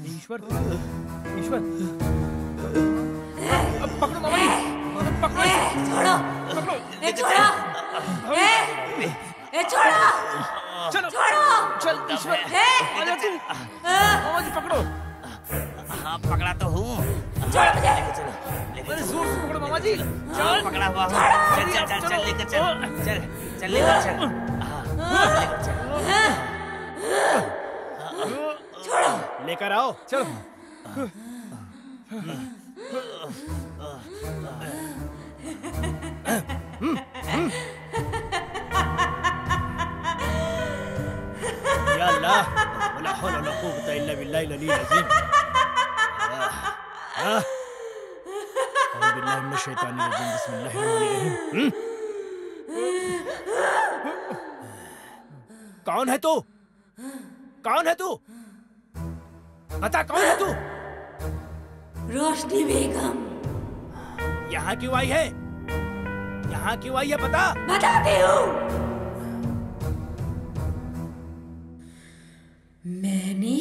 ईश्वर, ईश्वर, पकड़ो मामा जी, पकड़ो,
छोड़ो,
पकड़ो,
छोड़ो, छोड़ो,
चलो,
छोड़ो,
चल ईश्वर, आजा तू, मामा जी पकड़ो।
हाँ, पकड़ा तो हूँ।
छोड़ो मुझे।
अरे जोर से पकड़ो मामा जी। चल,
पकड़ा हुआ हूँ। चल चल चल चल लेकर चल, चल चल लेकर चल। लेकर चल।
छोड़ो, लेकर आओ।
चलो।
या अल्लाह, वला हौला वला कुव्वता इल्ला बिल्लाहिल अलील अज़ीम। औज़ु बिल्लाहि मिनश शैतानिर रजीम, बिस्मिल्लाहिर रहमानिर रहीम। कौन है तू? कौन है तू? बता कौन है तू?
रोशनी बेगम।
यहाँ क्यों आई है? यहाँ क्यों आई है बता।
बताती हूँ। मैंने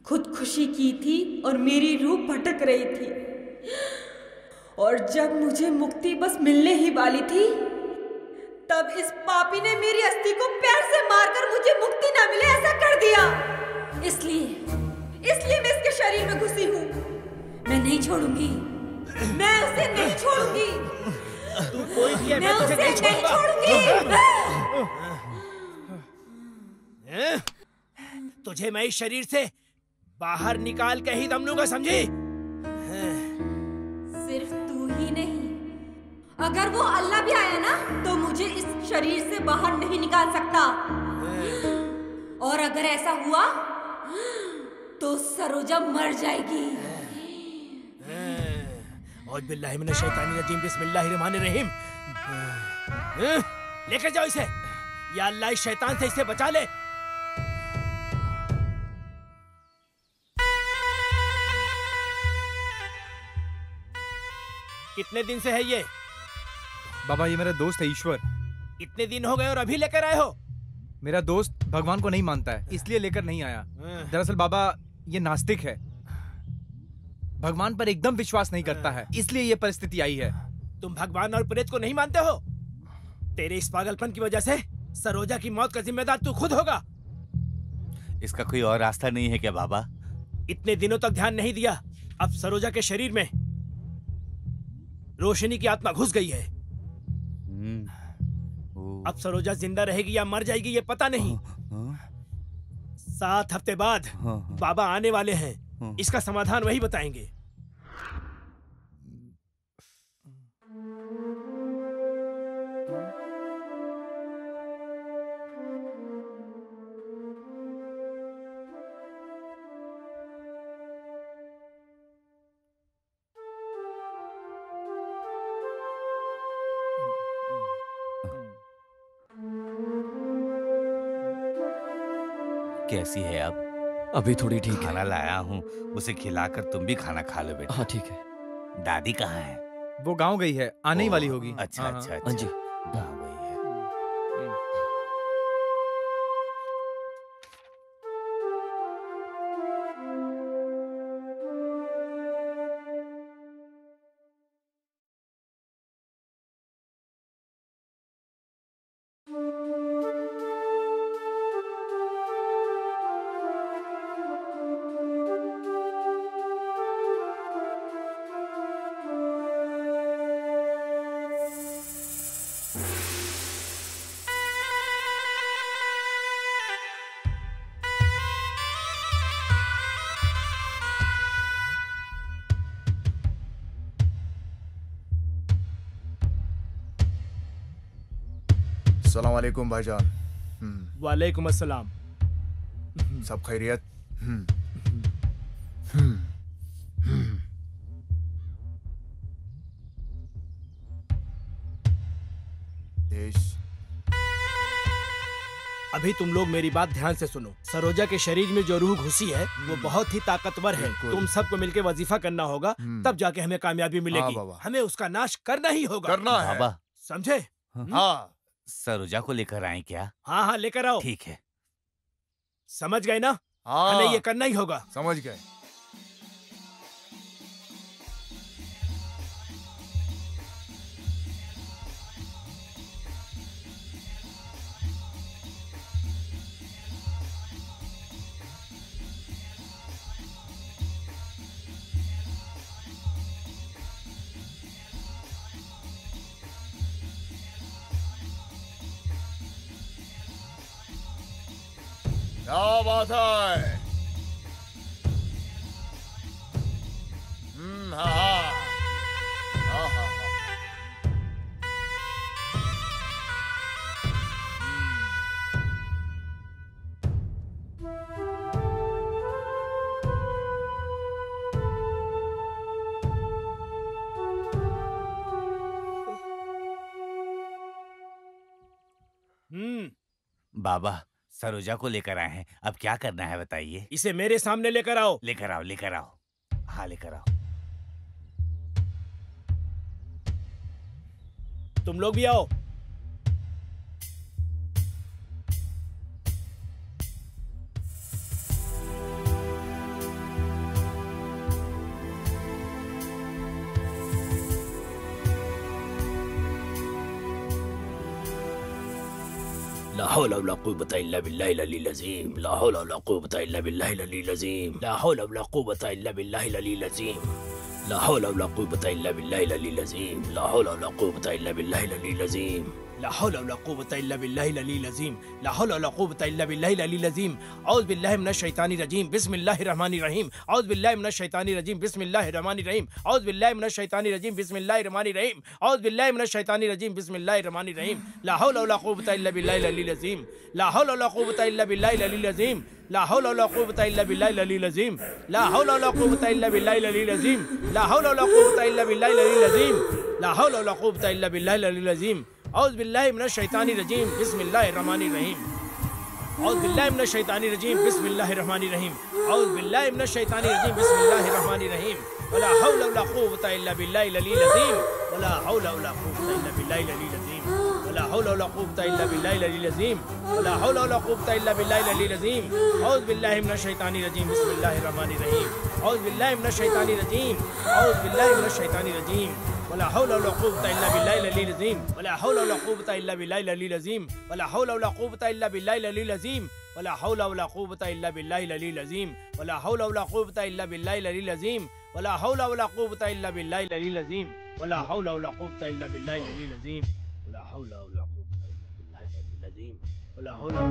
खुदकुशी की थी और मेरी रूह भटक रही थी, और जब मुझे मुक्ति बस मिलने ही वाली थी, तब इस पापी ने मेरी अस्थि को पैर से मारकर मुझे मुक्ति ना मिले ऐसा कर दिया। इसलिए मैं इसके शरीर में घुसी हूँ। मैं नहीं छोड़ूंगी, मैं उसे नहीं छोड़ूंगी।
तू कोई भी है,
मैं उसे नहीं छोड़ूंगी।
तुझे मैं इस शरीर से बाहर निकाल के ही दम लूंगा, समझी?
सिर्फ तू ही नहीं, अगर वो अल्लाह भी आया ना तो मुझे इस शरीर से बाहर नहीं निकाल सकता। और अगर ऐसा हुआ तो सरोजा मर जाएगी।
औज़ु बिल्लाहि मिनश शैतानिर रजीम, बिस्मिल्लाहिर रहमानिर रहीम। लेकर जाओ इसे। या अल्लाह, इस शैतान से इसे बचा ले। कितने दिन से है ये?
बाबा ये मेरा दोस्त है ईश्वर।
कितने दिन हो गए और अभी लेकर आए हो?
मेरा दोस्त भगवान को नहीं मानता है, इसलिए लेकर नहीं आया। दरअसल बाबा ये नास्तिक है, भगवान पर एकदम विश्वास नहीं करता है, इसलिए ये परिस्थिति आई है।
तुम भगवान और प्रेत को नहीं मानते हो? तेरे इस पागलपन की वजह से सरोजा की मौत का जिम्मेदार तू खुद होगा।
इसका कोई और रास्ता नहीं है क्या बाबा?
इतने दिनों तक ध्यान नहीं दिया, अब सरोजा के शरीर में रोशनी की आत्मा घुस गई है। अब सरोजा जिंदा रहेगी या मर जाएगी ये पता नहीं। 7 हफ्ते बाद बाबा आने वाले हैं, इसका समाधान वही बताएंगे।
कैसी है अब?
अभी थोड़ी ठीक है।
खाना लाया हूँ, उसे खिलाकर तुम भी खाना खा लो बेटा।
हाँ ठीक है।
दादी कहाँ है?
वो गांव गई है, आने ही वाली होगी।
अच्छा
हाँ,
अच्छा
हाँ।
अच्छा। गाँव गई है।
अस्सलाम वालेकुम भाईजान।
वालेकुम अस्सलाम।
सब खैरियत? देश।
अभी तुम लोग मेरी बात ध्यान से सुनो। सरोजा के शरीर में जो रूह घुसी है वो बहुत ही ताकतवर है। तुम सबको मिलकर वजीफा करना होगा, तब जाके हमें कामयाबी मिलेगी। हमें उसका नाश करना ही होगा।
करना है
बाबा।
समझे?
हाँ।
सरोजा को लेकर आए क्या?
हाँ हाँ लेकर आओ।
ठीक है।
समझ गए ना?
हाँ।
हमें ये करना ही होगा।
समझ गए। क्या बात है? हाँ हाँ हाँ हाँ
बाबा, सरोजा को लेकर आए हैं, अब क्या करना है बताइए।
इसे मेरे सामने लेकर आओ।
लेकर आओ, लेकर आओ। हाँ लेकर आओ।
तुम लोग भी आओ।
ला हौला वला कुव्वता इल्ला बिल्लाहिल अलील अज़ीम। ला हौला वला कुव्वता इल्ला बिल्लाहिल अलील अज़ीम। ला हौला वला कुव्वता इल्ला बिल्लाहिल अलील अज़ीम। ला हौला वला कुव्वता इल्ला बिल्लाहिल अलील अज़ीम। ला हौला वला कुव्वता इल्ला बिल्लाहिल अलील अज़ीम।
ला हौला वला कुव्वता इल्ला बिल्लाहिल अलील अज़ीम। ला हौला वला कुव्वता इल्ला बिल्लाहिल अलील अज़ीम। औज़ु बिल्लाहि मिनश शैतानिर रजीम। बिस्मिल्लाहिर रहमानिर रहीम। औज़ु बिल्लाहि मिनश शैतानिर रजीम। बिस्मिल्लाहिर रहमानिर रहीम। औज़ु बिल्लाहि मिनश शैतानिर रजीम। बिस्मिल्लाहिर रहमानिर रहीम। औज़ु बिल्लाहि मिनश शैतानिर रजीम। बिस्मिल्लाहिर रहमानिर रहीम। ला हौला वला कुव्वता इल्ला बिल्लाहिल अलील अज़ीम। ला हौला वला कुव्वता इल्ला बिल्लाहिल अलील अज़ीम। ला हौला वला कुव्वता इल्ला बिल्लाहिल अलील अज़ीम। ला हौला वला कुव्वता इल्ला बिल्लाहिल अलील अज़ीम। ला हौला वला कुव्वता इल्ला बिल्लाहिल अलील अज़ीम। ला हौला वला कुव्वता इल्ला बिल्लाहिल अलील अज़ीम। औज़ु बिल्लाहि मिनश शैतानिर रजीम। बिस्मिल्लाहिर रहमानिर रहीम। औज़ु बिल्लाहि मिनश शैतानिर रजीम। बिस्मिल्लाहिर रहमानिर रहीम। औज़ु बिल्लाहि मिनश शैतानिर रजीम। बिस्मिल्लाहिर रहमानिर रहीम। वला हौला वला कुव्वता इल्ला बिल्लाहिल अलील अज़ीम। वला हौला वला कुव्वता इल्ला बिल्लाहिल अलील अज़ीम। वला हौला वला कुव्वता इल्ला बिल्लाहिल अलील अज़ीम। वला हौला वला कुव्वता इल्ला बिल्लाहिल अलील अज़ीम। औज़ु बिल्लाहि मिनश शैतानिर रजीम। बिस्मिल्लाहिर रहमानिर रहीम। औज़ु बिल्लाहि मिनश शैतानिर रजीम। औज़ु बिल्लाहि मिनश शैतानिर रजीम। वला हौला वला कुव्वता इल्ला बिल्लाहिल अलील अज़ीम। वला हौला वला कुव्वता इल्ला बिल्लाहिल अलील अज़ीम। वला हौला वला कुव्वता इल्ला बिल्लाहिल अलील अज़ीम। वला हौला वला कुव्वता इल्ला बिल्लाहिल अलील अज़ीम वला हौला वला कुव्वता इल्ला बिल्लाहिल अलील अज़ीम वला हौला वला कुव्वता इल्ला बिल्लाहिल अलील अज़ीम वला हौला वला कुव्वता इल्ला बिल्लाहिल अलील अज़ीम वला हौला वला कुव्वता इल्ला बिल्लाहिल अलील अज़ीम वला हौला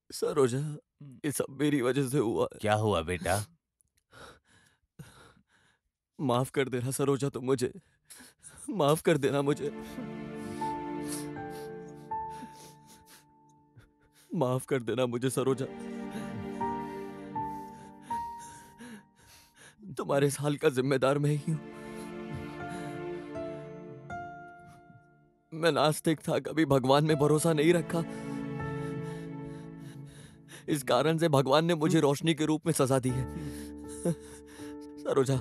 सरोजा, ये सब मेरी वजह से हुआ।
क्या हुआ बेटा?
माफ कर देना सरोजा, तुम मुझे माफ कर देना मुझे। माफ कर देना मुझे सरोजा। तुम्हारे इस हाल का जिम्मेदार मैं ही हूं। मैं नास्तिक था, कभी भगवान में भरोसा नहीं रखा। इस कारण से भगवान ने मुझे रोशनी के रूप में सजा दी है। सरोजा,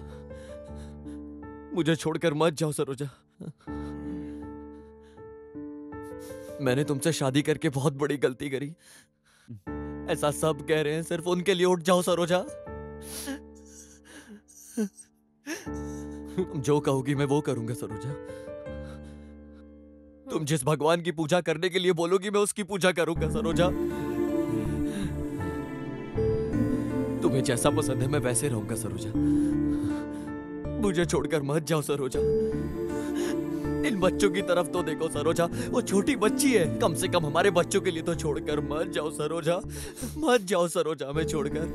मुझे छोड़कर मत जाओ सरोजा। मैंने तुमसे शादी करके बहुत बड़ी गलती करी, ऐसा सब कह रहे हैं। सिर्फ उनके लिए उठ जाओ सरोजा। तुम जो कहोगी मैं वो करूंगा सरोजा। तुम जिस भगवान की पूजा करने के लिए बोलोगी मैं उसकी पूजा करूंगा सरोजा। तुम्हें जैसा पसंद है मैं वैसे रहूंगा सरोजा। मुझे छोड़कर मत जाओ सरोजा। इन बच्चों की तरफ तो देखो सरोजा, वो छोटी बच्ची है। कम से कम हमारे बच्चों के लिए तो छोड़कर मत जाओ सरोजा, मत जाओ सरोजा, हमें छोड़कर।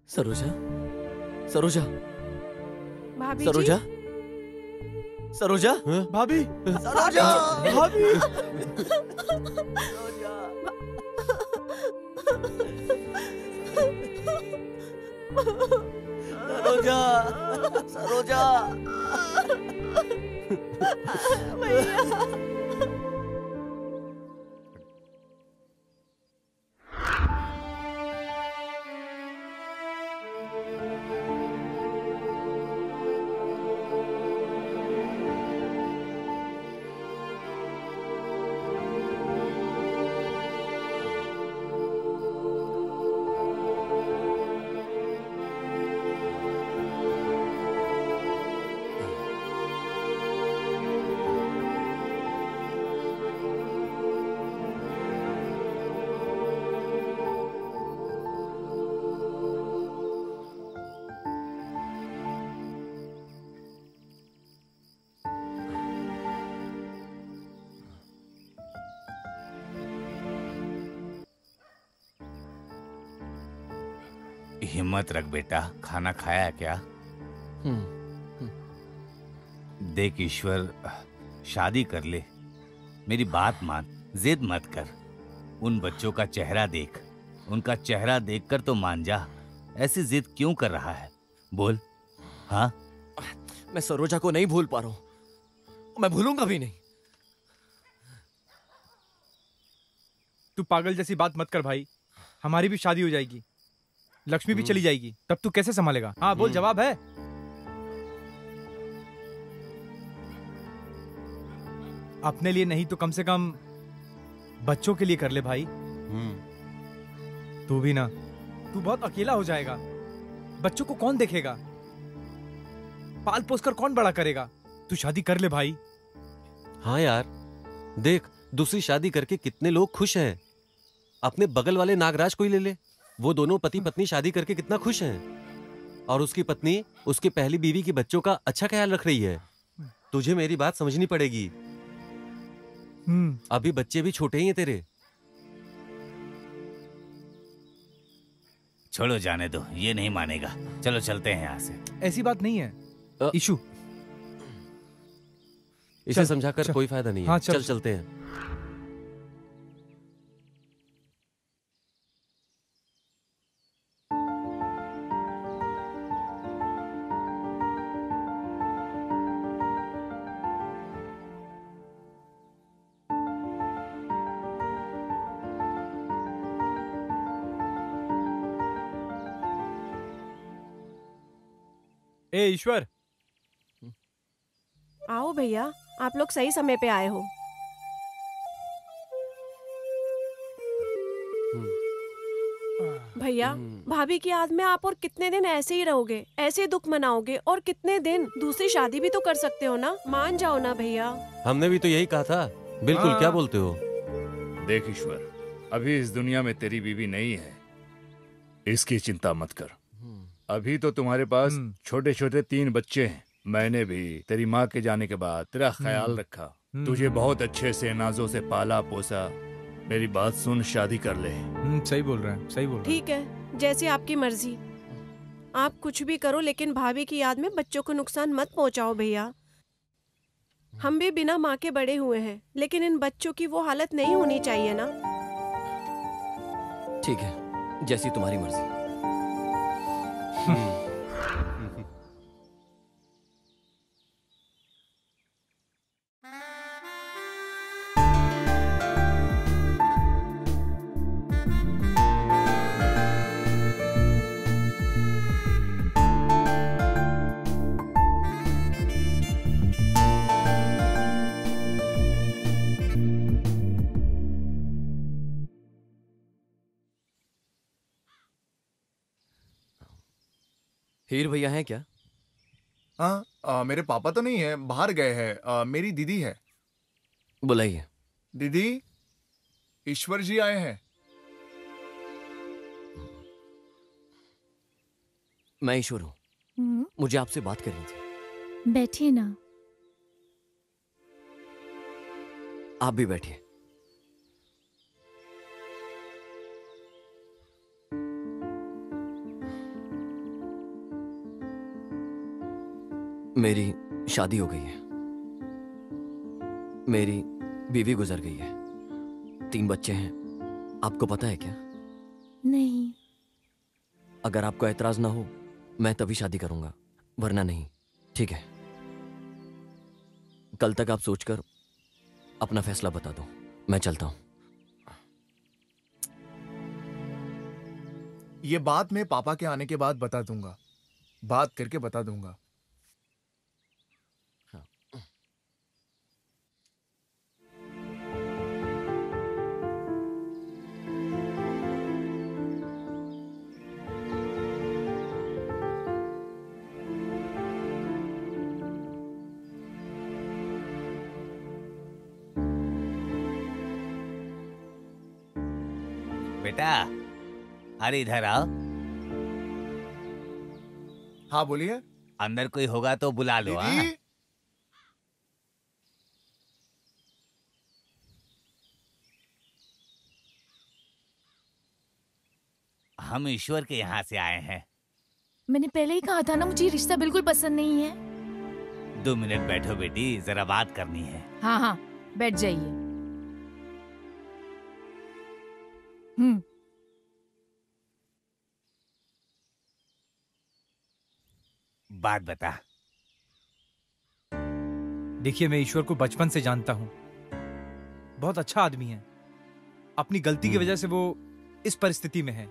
सरोजा, सरोजा,
भाभी
सरोजा, सरोजा,
भाभी,
सरोजा,
भाभी।
सरोजा, सरोजा,
हिम्मत रख बेटा, खाना खाया क्या? देख ईश्वर, शादी कर ले, मेरी बात मान, जिद मत कर। उन बच्चों का चेहरा देख, उनका चेहरा देखकर तो मान जा। ऐसी जिद क्यों कर रहा है? बोल। हाँ,
मैं सरोजा को नहीं भूल पा रहा हूं, मैं भूलूंगा भी नहीं।
तू पागल जैसी बात मत कर भाई, हमारी भी शादी हो जाएगी, लक्ष्मी भी चली जाएगी, तब तू कैसे संभालेगा? हाँ बोल, जवाब है? अपने लिए नहीं तो कम से कम बच्चों के लिए कर ले भाई। तू भी ना, तू बहुत अकेला हो जाएगा, बच्चों को कौन देखेगा, पाल पोस कर कौन बड़ा करेगा? तू शादी कर ले भाई।
हाँ यार, देख दूसरी शादी करके कितने लोग खुश हैं। अपने बगल वाले नागराज को ही ले ले, वो दोनों पति पत्नी शादी करके कितना खुश हैं, और उसकी पत्नी उसकी पहली बीवी के बच्चों का अच्छा ख्याल रख रही है। तुझे मेरी बात समझनी पड़ेगी। अभी बच्चे भी छोटे ही हैं तेरे।
छोड़ो, जाने दो, ये नहीं मानेगा। चलो चलते हैं यहाँ से।
ऐसी बात नहीं है इशू,
इसे समझाकर कोई फायदा नहीं है।
हाँ,
चल चलते हैं।
ए ईश्वर,
आओ भैया, आप लोग सही समय पे आए हो। भैया, भाभी की याद में आप और कितने दिन ऐसे ही रहोगे, ऐसे ही दुख मनाओगे? और कितने दिन? दूसरी शादी भी तो कर सकते हो ना, मान जाओ ना भैया।
हमने भी तो यही कहा था। बिल्कुल, क्या बोलते हो?
देख ईश्वर, अभी इस दुनिया में तेरी बीवी नहीं है, इसकी चिंता मत कर। अभी तो तुम्हारे पास छोटे छोटे 3 बच्चे हैं। मैंने भी तेरी माँ के जाने के बाद तेरा ख्याल रखा, तुझे बहुत अच्छे से नाजों से पाला पोसा। मेरी बात सुन, शादी कर ले।
सही बोल रहे हैं, सही बोल रहे हैं।
ठीक है, जैसी आपकी मर्जी। आप कुछ भी करो, लेकिन भाभी की याद में बच्चों को नुकसान मत पहुंचाओ भैया। हम भी बिना माँ के बड़े हुए हैं, लेकिन इन बच्चों की वो हालत नहीं होनी चाहिए ना।
ठीक है, जैसी तुम्हारी मर्जी। हीर भैया हैं क्या?
हाँ, मेरे पापा तो नहीं है, बाहर गए हैं। मेरी दीदी है।
बुलाइए।
दीदी, ईश्वर जी आए हैं।
मैं ईश्वर हूँ। मुझे आपसे बात करनी थी।
बैठिए ना।
आप भी बैठिए। मेरी शादी हो गई है। मेरी बीवी गुजर गई है। 3 बच्चे हैं। आपको पता है क्या?
नहीं।
अगर आपको ऐतराज ना हो, मैं तभी शादी करूंगा, वरना नहीं। ठीक है? कल तक आप सोचकर अपना फैसला बता दो। मैं चलता हूं।
ये बात मैं पापा के आने के बाद बता दूंगा। बात करके बता दूंगा।
बेटा, अरे इधर आओ।
हाँ बोलिए।
अंदर कोई होगा तो बुला लो। हाँ? हम ईश्वर के यहाँ से आए हैं।
मैंने पहले ही कहा था ना, मुझे ये रिश्ता बिल्कुल पसंद नहीं है।
2 मिनट बैठो बेटी, जरा बात करनी है।
हाँ हाँ, बैठ जाइए।
बात बता।
देखिए, मैं ईश्वर को बचपन से जानता हूं। बहुत अच्छा आदमी है। अपनी गलती की वजह से वो इस परिस्थिति में है।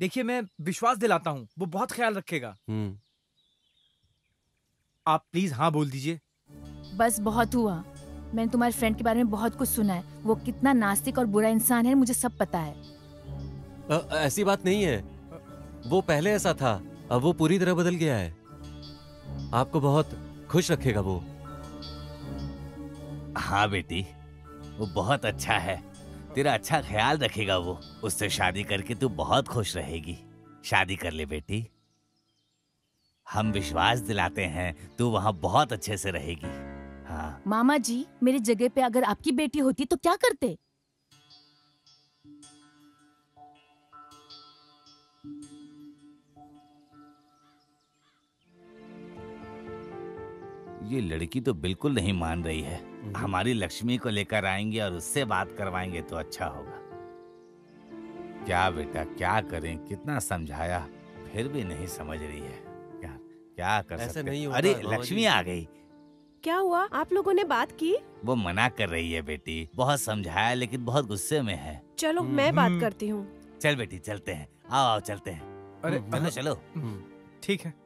देखिए, मैं विश्वास दिलाता हूं, वो बहुत ख्याल रखेगा। आप प्लीज हाँ बोल दीजिए।
बस बहुत हुआ। मैंने तुम्हारे फ्रेंड के बारे में बहुत कुछ सुना है। वो कितना नास्तिक और बुरा इंसान है, मुझे सब पता है।
ऐसी बात नहीं है। वो पहले ऐसा था, अब वो पूरी तरह बदल गया है। आपको बहुत खुश रखेगा वो।
हाँ बेटी, वो बहुत अच्छा है। तेरा अच्छा ख्याल रखेगा वो। उससे शादी करके तू बहुत खुश रहेगी। शादी कर ले बेटी। हम विश्वास दिलाते हैं तू वहाँ बहुत अच्छे से रहेगी। हाँ।
मामा जी, मेरी जगह पे अगर आपकी बेटी होती तो क्या करते?
ये लड़की तो बिल्कुल नहीं मान रही है। हमारी लक्ष्मी को लेकर आएंगे और उससे बात करवाएंगे तो अच्छा होगा। क्या बेटा, क्या करें? कितना समझाया, फिर भी नहीं समझ रही है। क्या कर सकते?
नहीं होगा।
अरे लक्ष्मी आ गई।
क्या हुआ? आप लोगों ने बात की?
वो मना कर रही है बेटी। बहुत समझाया लेकिन बहुत गुस्से में है।
चलो मैं बात करती हूँ।
चल बेटी, चलते हैं। आओ आओ, चलते हैं।
अरे
चलो चलो।
ठीक है।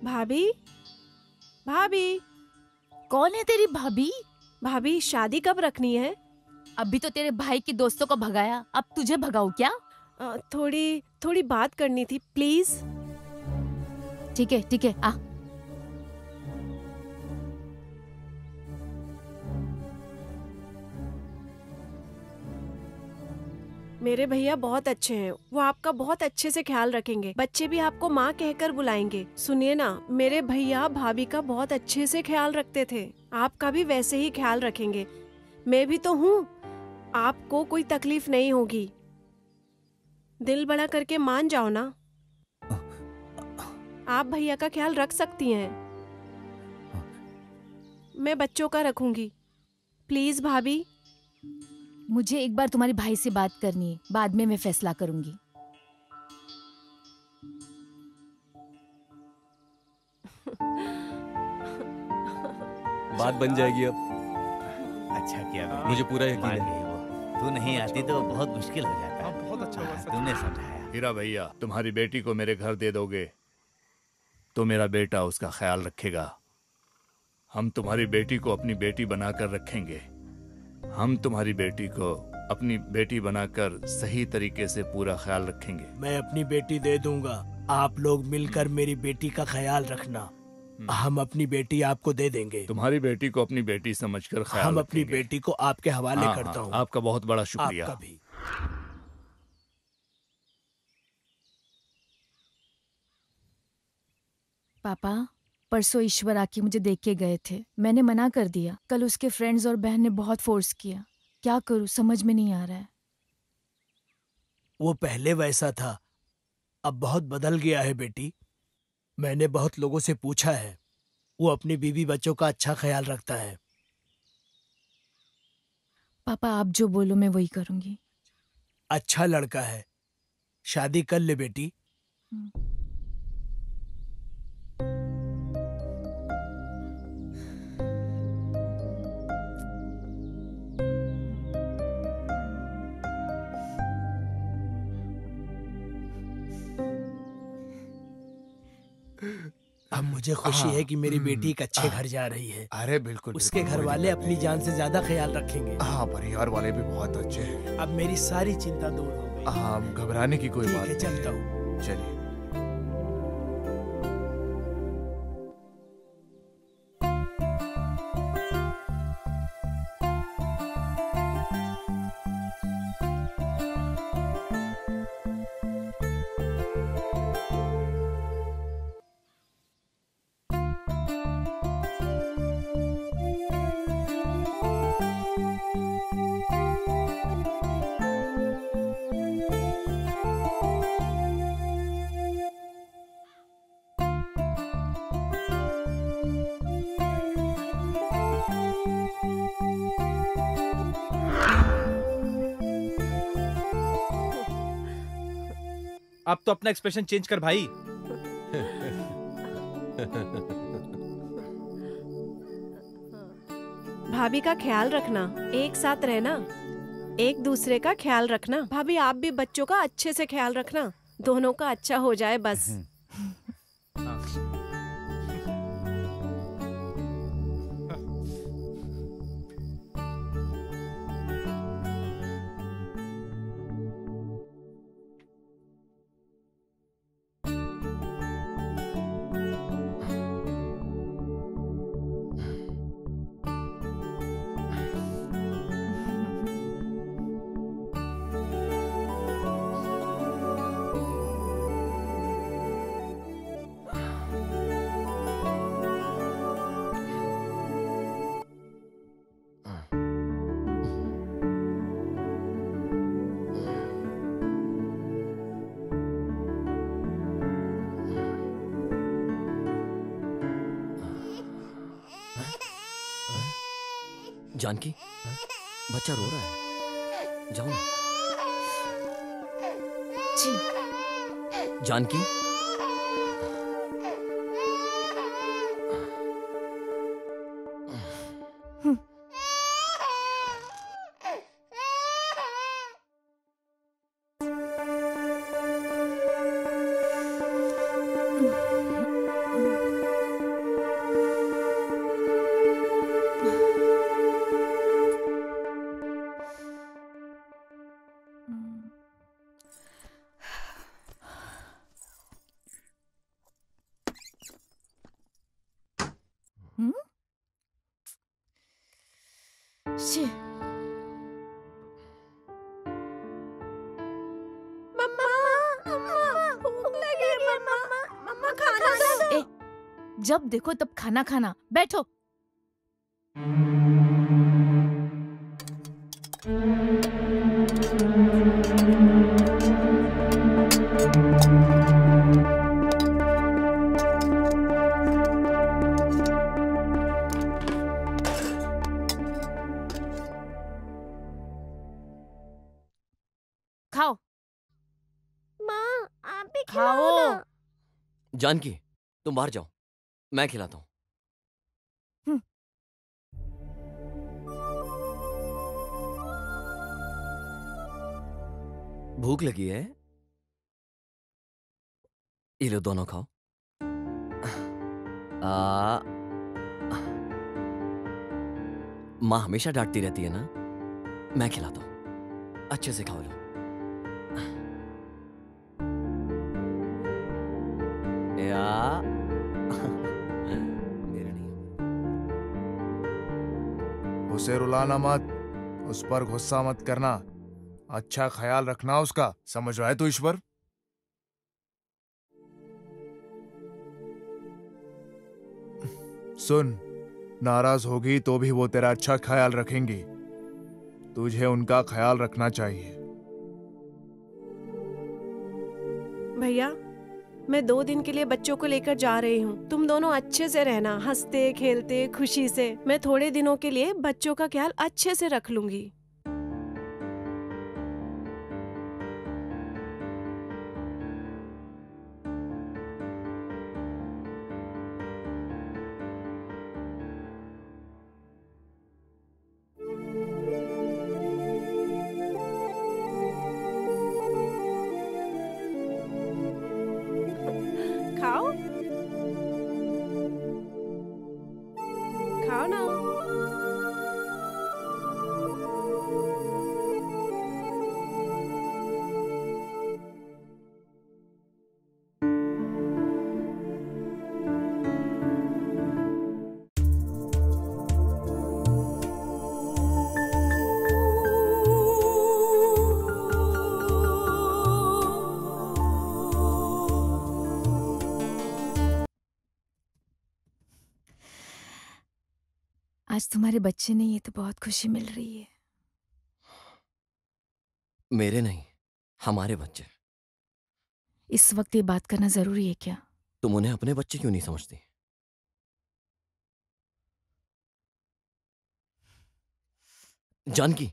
भाभी, भाभी।
कौन है तेरी भाभी?
भाभी, शादी कब रखनी है?
अभी तो तेरे भाई की दोस्तों को भगाया, अब तुझे भगाऊं क्या?
थोड़ी बात करनी थी, प्लीज।
ठीक है, आ।
मेरे भैया बहुत अच्छे हैं। वो आपका बहुत अच्छे से ख्याल रखेंगे। बच्चे भी आपको माँ कहकर बुलाएंगे। सुनिए ना, मेरे भैया भाभी का बहुत अच्छे से ख्याल रखते थे। आपका भी वैसे ही ख्याल रखेंगे। मैं भी तो हूँ। आपको कोई तकलीफ नहीं होगी। दिल बड़ा करके मान जाओ ना। आप भैया का ख्याल रख सकती हैं। मैं बच्चों का रखूंगी। प्लीज भाभी।
मुझे एक बार तुम्हारे भाई से बात करनी है, बाद में मैं फैसला करूंगी।
बात बन जाएगी अब।
अच्छा किया बेटी।
मुझे पूरा यकीन है।
तू नहीं आती तो बहुत मुश्किल हो जाता है।
बहुत अच्छा हुआ।
तूने समझाया।
हीरा भैया, तुम्हारी बेटी को मेरे घर दे दोगे तो मेरा बेटा उसका ख्याल रखेगा। हम तुम्हारी बेटी को अपनी बेटी बनाकर रखेंगे। हम तुम्हारी बेटी को अपनी बेटी बनाकर सही तरीके से पूरा ख्याल रखेंगे।
मैं अपनी बेटी दे दूंगा, आप लोग मिलकर मेरी बेटी का ख्याल रखना। हम अपनी बेटी आपको दे देंगे।
तुम्हारी बेटी को अपनी बेटी समझकर ख्याल
हम अपनी
रखेंगे।
बेटी को आपके हवाले
हाँ,
करता हूँ।
आपका बहुत बड़ा शुक्रिया।
आपका भी।
पापा, परसों ईश्वर आके मुझे देख के गए थे। मैंने मना कर दिया। कल उसके फ्रेंड्स और बहन ने बहुत फोर्स किया। क्या करूं, समझ में नहीं आ रहा है।
वो पहले वैसा था, अब बहुत बदल गया है बेटी। मैंने बहुत लोगों से पूछा है, वो अपनी बीवी बच्चों का अच्छा ख्याल रखता है।
पापा, आप जो बोलो मैं वही करूंगी।
अच्छा लड़का है, शादी कर ले बेटी। अब मुझे खुशी है कि मेरी बेटी एक अच्छे घर जा रही है।
अरे बिल्कुल,
उसके घर वाले अपनी जान से ज्यादा ख्याल रखेंगे।
हाँ, परिवार वाले भी बहुत अच्छे हैं।
अब मेरी सारी चिंता दूर हो गई।
हाँ, घबराने की कोई बात
नहीं।
नहीं।
चलता हूँ।
चलिए।
अब तो अपना एक्सप्रेशन चेंज कर भाई।
भाभी का ख्याल रखना, एक साथ रहना, एक दूसरे का ख्याल रखना। भाभी आप भी बच्चों का अच्छे से ख्याल रखना, दोनों का अच्छा हो जाए बस।
जानकी, बच्चा रो रहा है, जाओ ना।
जी।
जानकी,
जब देखो तब खाना खाना, बैठो। खाओ।
माँ, आप भी
खाओ
ना।
जानकी, तुम बाहर जाओ, मैं खिलाता हूँ। भूख लगी है? ये लो, दोनों खाओ। माँ हमेशा डांटती रहती है ना, मैं खिलाता हूँ, अच्छे से खाओ लो। या मेरे नहीं।
उसे रुलाना मत, उस पर गुस्सा मत करना, अच्छा ख्याल रखना उसका, समझ रहा है तू ईश्वर? सुन, नाराज होगी तो भी वो तेरा अच्छा ख्याल रखेंगी, तुझे उनका ख्याल रखना चाहिए।
भैया, मैं 2 दिन के लिए बच्चों को लेकर जा रही हूँ। तुम दोनों अच्छे से रहना, हंसते खेलते खुशी से। मैं थोड़े दिनों के लिए बच्चों का ख्याल अच्छे से रख लूंगी। खाओ खाओ ना।
आज तुम्हारे बच्चे नहीं है तो बहुत खुशी मिल रही है।
मेरे नहीं, हमारे बच्चे।
इस वक्त ये बात करना जरूरी है क्या?
तुम उन्हें अपने बच्चे क्यों नहीं समझती? जानकी,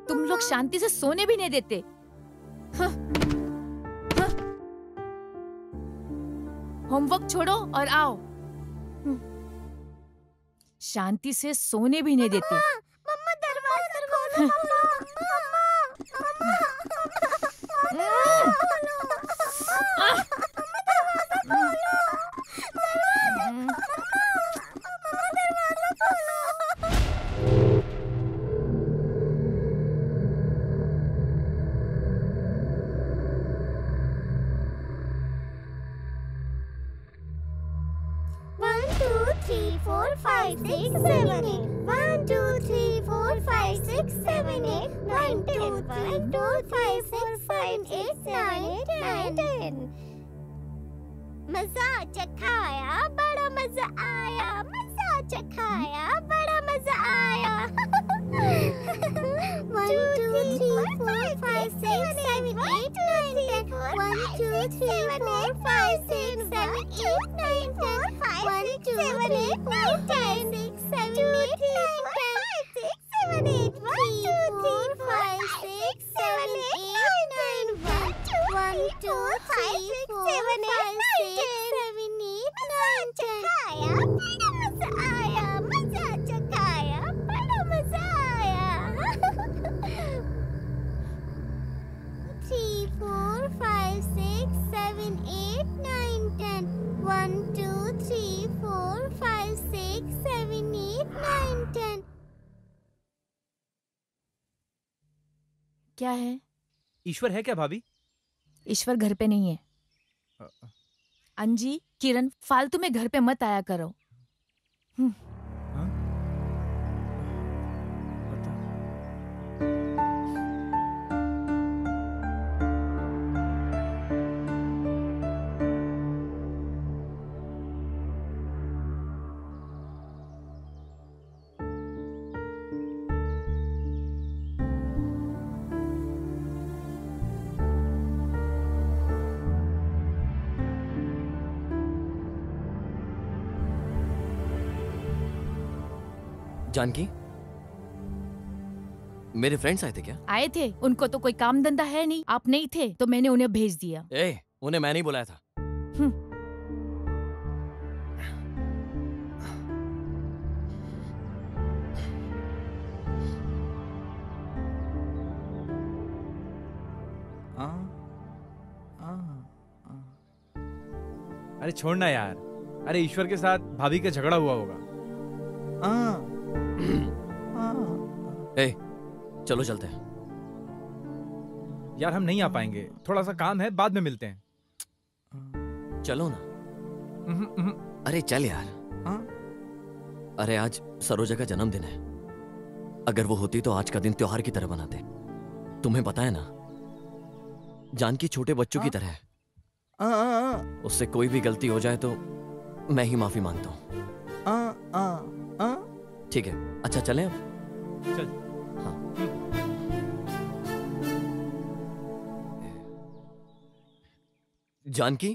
तुम लोग शांति से सोने भी नहीं देते। होमवर्क छोड़ो और आओ। शांति से सोने भी नहीं देते।
मम्मा दरवाजा खोलो। मजा चखाया, बड़ा मजा आया। मजा चखाया, बड़ा मजा आया। 1 2 3 4 5 6 7 8 9 10 1 2 3 4 5 6 7 8 9 10 1 2 3 4 5 6 7 8 9 10 7 8 1 2 3 4 5 6 7 8 9 1 2 3 4 5 6 7 8 9 10 1 2 3 4 5 6 7 8 9
क्या है?
ईश्वर है क्या भाभी?
ईश्वर घर पे नहीं है। अंजी, किरण, फालतू में घर पे मत आया करो।
जानकी, मेरे फ्रेंड्स आए थे क्या?
आए थे, उनको तो कोई काम धंधा है नहीं, आप नहीं थे तो मैंने उन्हें भेज दिया।
उन्हें मैं नहीं बुलाया था।
अरे छोड़ना यार। अरे ईश्वर के साथ भाभी का झगड़ा हुआ होगा।
चलो चलते हैं।
यार हम नहीं आ पाएंगे, थोड़ा सा काम है, बाद में मिलते हैं।
चलो ना। अरे चल यार। अरे आज सरोजा का जन्मदिन है। अगर वो होती तो आज का दिन त्योहार की तरह बनाते। तुम्हें पता है ना, जानकी छोटे बच्चों की तरह है। उससे कोई भी गलती हो जाए तो मैं ही माफी मांगता हूँ। ठीक है, अच्छा चलें अब।
चल।
हाँ। जानकी,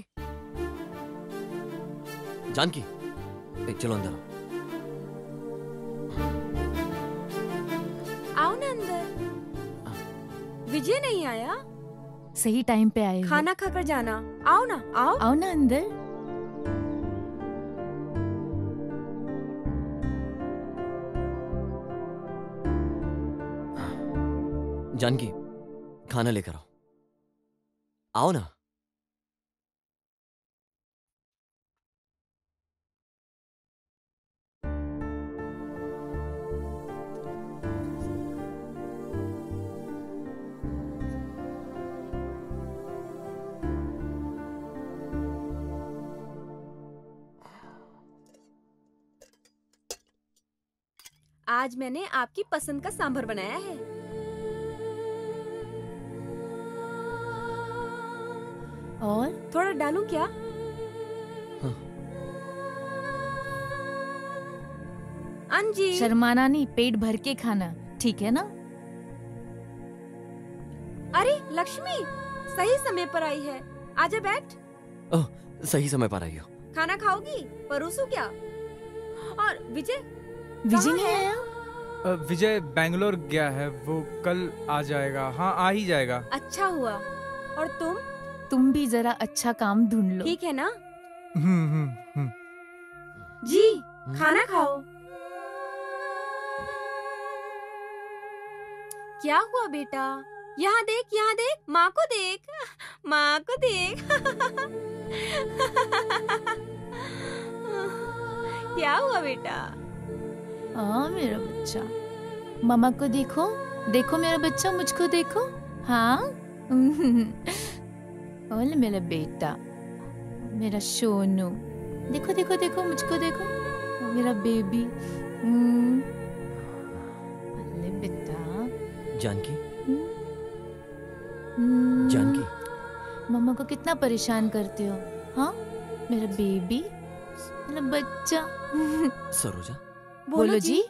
जानकी, चलो अंदर
आओ ना अंदर। विजय नहीं आया?
सही टाइम पे आए हो।
खाना खाकर जाना। आओ ना, आओ।
आओ ना अंदर।
जानकी, खाना लेकर आओ। आओ ना।
आज मैंने आपकी पसंद का सांभर बनाया है।
और
थोड़ा डालूं क्या?
हाँ।
अंजी,
शर्माना नहीं, पेट भर के खाना, ठीक है ना?
अरे लक्ष्मी, सही समय पर आई है। आजा बैठ।
ओह, सही समय पर आई हो।
खाना खाओगी? परोसूं क्या? और विजय?
विजय नहीं आया?
विजय बैंगलोर गया है, वो कल आ जाएगा। हाँ, आ ही जाएगा।
अच्छा हुआ। और
तुम भी जरा अच्छा काम ढूंढ लो।
ठीक है ना? जी, खाना खाओ। क्या हुआ बेटा? यहाँ देख, यहाँ देख, माँ को देख, माँ को देख। क्या हुआ बेटा?
हाँ मेरा बच्चा, मामा को देखो, देखो मेरा बच्चा, मुझको देखो। हाँ। ओले मेरा बेटा, मेरा सोनू, देखो देखो देखो, मुझको देखो, मेरा बेबी। अरे बेटा।
जानकी, जानकी,
मम्मा को कितना परेशान करते हो? हाँ मेरा बेबी, मेरा बच्चा।
सरोजा,
बोलो जी।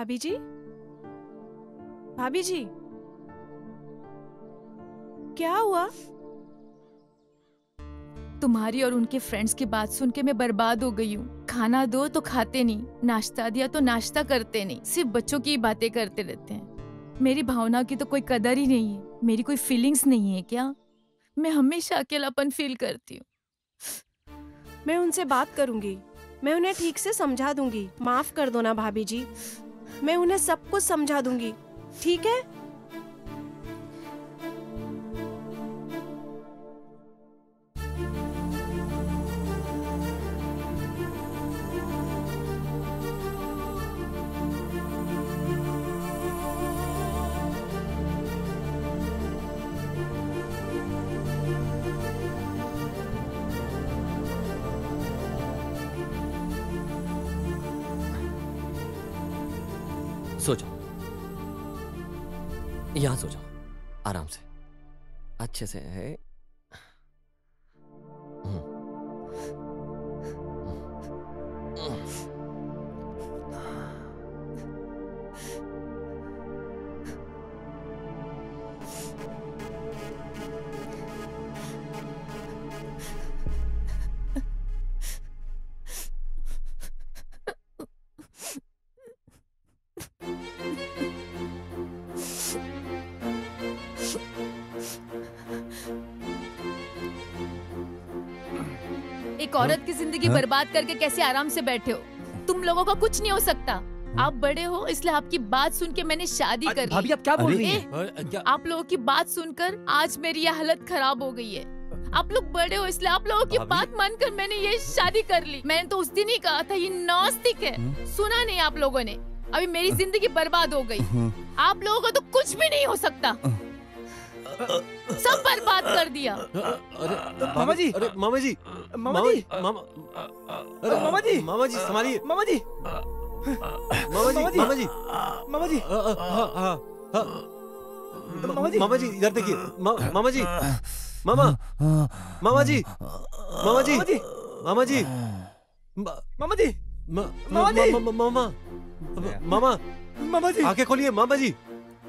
भाभी जी, भाभी जी, क्या हुआ?
तुम्हारी और उनके फ्रेंड्स की बात सुन के मैं बर्बाद हो गई हूँ। खाना दो तो खाते नहीं, नाश्ता दिया तो नाश्ता करते नहीं, सिर्फ बच्चों की बातें करते रहते हैं। मेरी भावनाओं की तो कोई कदर ही नहीं है, मेरी कोई फीलिंग्स नहीं है क्या? मैं हमेशा अकेलापन फील करती हूँ।
मैं उनसे बात करूंगी, मैं उन्हें ठीक से समझा दूंगी। माफ कर दो ना भाभी जी, मैं उन्हें सब कुछ समझा दूंगी, ठीक है?
सो जाओ, यहाँ सो जाओ आराम से, अच्छे से है।
एक औरत की जिंदगी बर्बाद करके कैसे आराम से बैठे हो? तुम लोगों का कुछ नहीं हो सकता। आप बड़े हो इसलिए आपकी बात सुन के मैंने शादी कर ली।
भाभी आप क्या बोल रही हैं?
आप लोगों की बात सुनकर आज मेरी यह हालत खराब हो गई है। आप लोग बड़े हो इसलिए आप लोगों की बात मानकर मैंने ये शादी कर ली। मैंने तो उस दिन ही कहा था ये नास्तिक है, सुना नहीं आप लोगों ने। अभी मेरी जिंदगी बर्बाद हो गई। आप लोगों को तो कुछ भी नहीं हो सकता, सब बर्बाद कर दिया।
मामा जी,
अरे मामा जी,
मामा जी, मामा जी,
मामा जी संभालिए,
मामा जी,
मामा जी, मामा जी,
मामा जी,
मामा जी इधर देखिए, मामा जी, मामा, मामा जी, मामा जी, मामा जी,
मामा जी,
मामा जी, मामा, मामा,
मामा जी,
आंखें खोलिए मामा जी।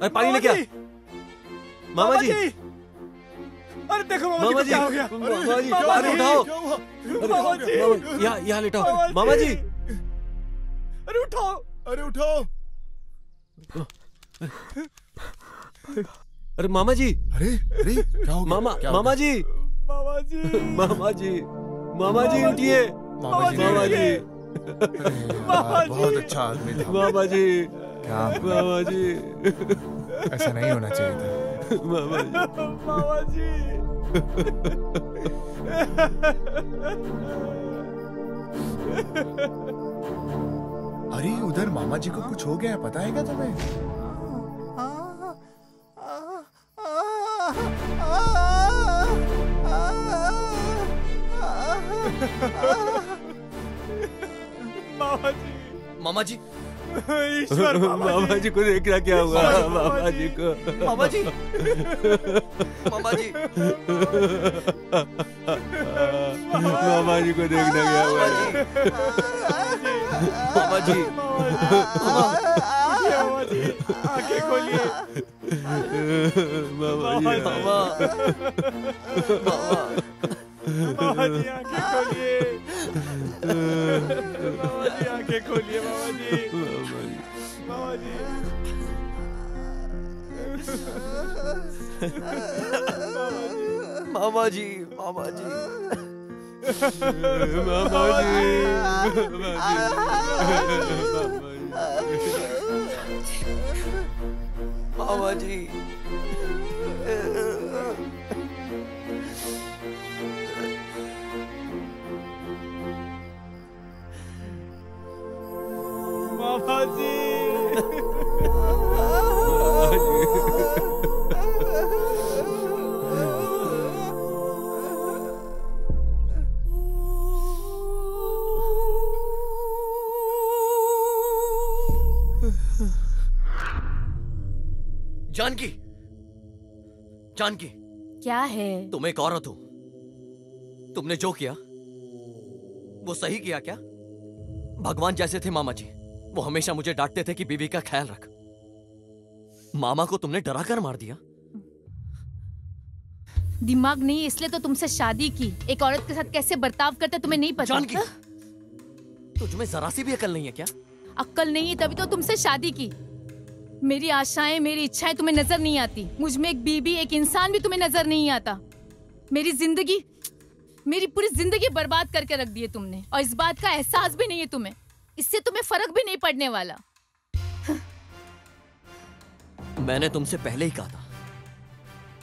अरे पानी लेके आ मामा जी।
अरे देखो मामा जी क्या हो गया?
मामा जी अरे उठाओ,
मामा जी
यहाँ लेटाओ मामा जी।
अरे उठाओ, अरे उठाओ।
अरे मामा जी,
अरे अरे क्या हो गया?
मामा, मामा जी,
मामा जी,
मामा जी, मामा जी उठिए,
मामा जी,
मामा जी,
बहुत अच्छा आदमी था
मामा जी,
क्या
मामा जी,
ऐसा नहीं होना चाहिए था
मामा जी,
मामा जी।
अरे उधर मामा जी को कुछ हो गया है, पता है क्या तुम्हें?
मामा जी,
ईश्वर,
मामा जी को देख रहा क्या हुआ? मामा जी को,
मामा जी, मामा जी,
मामा जी को देखना क्या हुआ?
मामा जी,
मामा जी, आंखें खोलिए।
मामा जी,
मामा,
मामा जी आंखें खोलिए। मामा जी आंखें खोलिए। मामा जी, मामा जी,
मामा जी, मामा जी, मामा जी,
मामा जी।
जानकी, जानकी,
क्या है?
तुम एक औरत हो, तुमने जो किया वो सही किया क्या? भगवान जैसे थे मामा जी, वो हमेशा मुझे डांटते थे कि बीवी का ख्याल रख। मामा को तुमने डरा कर मार दिया।
दिमाग नहीं इसलिए तो तुमसे शादी की। एक औरत के साथ कैसे बर्ताव करते तुम्हें नहीं पता?
जानकी, तुझमें जरा सी भी अकल नहीं है क्या?
अक्ल नहीं है तभी तो तुमसे शादी की। मेरी आशाएं, मेरी इच्छाएं तुम्हें नजर नहीं आती। मुझ में एक बीबी, एक इंसान भी तुम्हें नजर नहीं आता। मेरी जिंदगी, मेरी पूरी जिंदगी बर्बाद करके रख दी है तुमने, और इस बात का एहसास भी नहीं है तुम्हें। इससे तुम्हें फर्क भी नहीं पड़ने वाला।
मैंने तुमसे पहले ही कहा था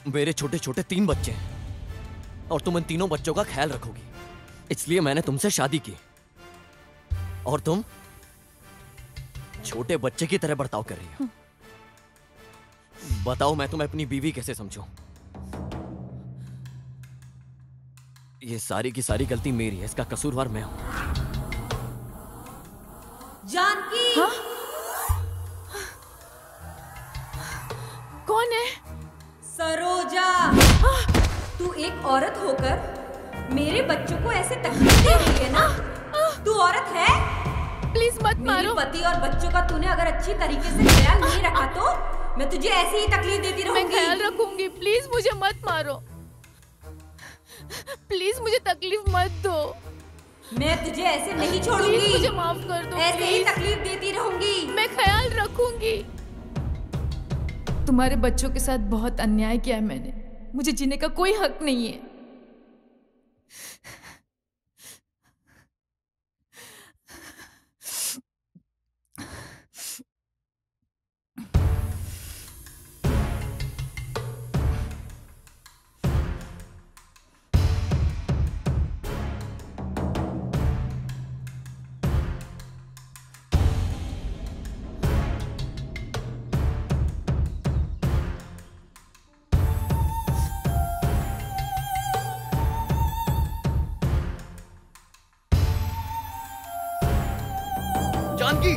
मेरे छोटे छोटे 3 बच्चे हैं और तुम इन तीनों बच्चों का ख्याल रखोगी, इसलिए मैंने तुमसे शादी की। और तुम छोटे बच्चे की तरह बर्ताव कर रही हो। बताओ मैं तुम्हें अपनी बीवी कैसे समझूं? ये सारी की सारी गलती मेरी है, इसका कसूरवार मैं हूं।
जानकी!
कौन है?
सरोजा! तू एक औरत होकर मेरे बच्चों को ऐसे तकलीफ दे रही है ना? तू औरत है?
प्लीज मत मारो।
मेरे पति और बच्चों का तूने अगर अच्छी तरीके से ख्याल नहीं रखा तो मैं तुझे ऐसे ही तकलीफ देती रहूंगी।
मैं ख्याल रखूंगी। प्लीज मुझे मत मारो। प्लीज मुझे तकलीफ मत दो।
मैं तुझे ऐसे नहीं छोड़ूंगी।
प्लीज मुझे माफ कर दो।
ऐसे ही तकलीफ देती रहूंगी।
मैं ख्याल रखूंगी। तुम्हारे बच्चों के साथ बहुत अन्याय किया है मैंने। मुझे जीने का कोई हक नहीं है।
जानकी!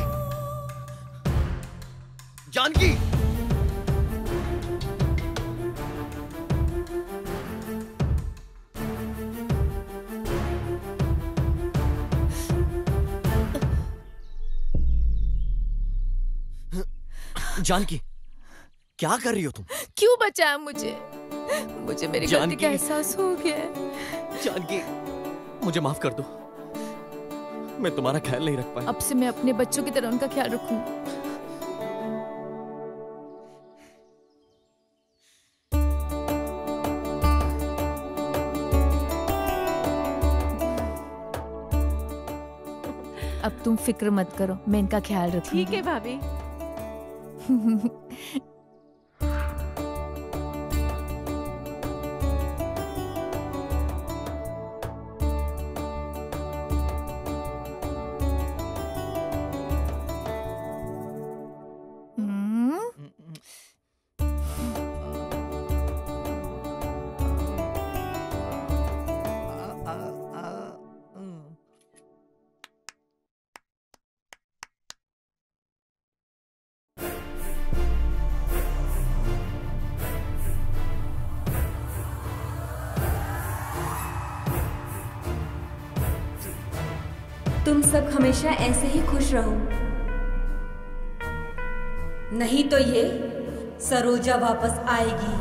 जानकी! जानकी, क्या कर रही हो तुम?
क्यों बचाया मुझे? मुझे मेरी गलती का एहसास हो गया है।
जानकी, मुझे माफ कर दो। मैं तुम्हारा ख्याल नहीं रख पाया।
अब से मैं अपने बच्चों की तरह उनका ख्याल रखूंगी। अब तुम फिक्र मत करो, मैं इनका ख्याल रखूंगी।
ठीक है भाभी।
तुम सब हमेशा ऐसे ही खुश रहो, नहीं तो ये सरोजा वापस आएगी।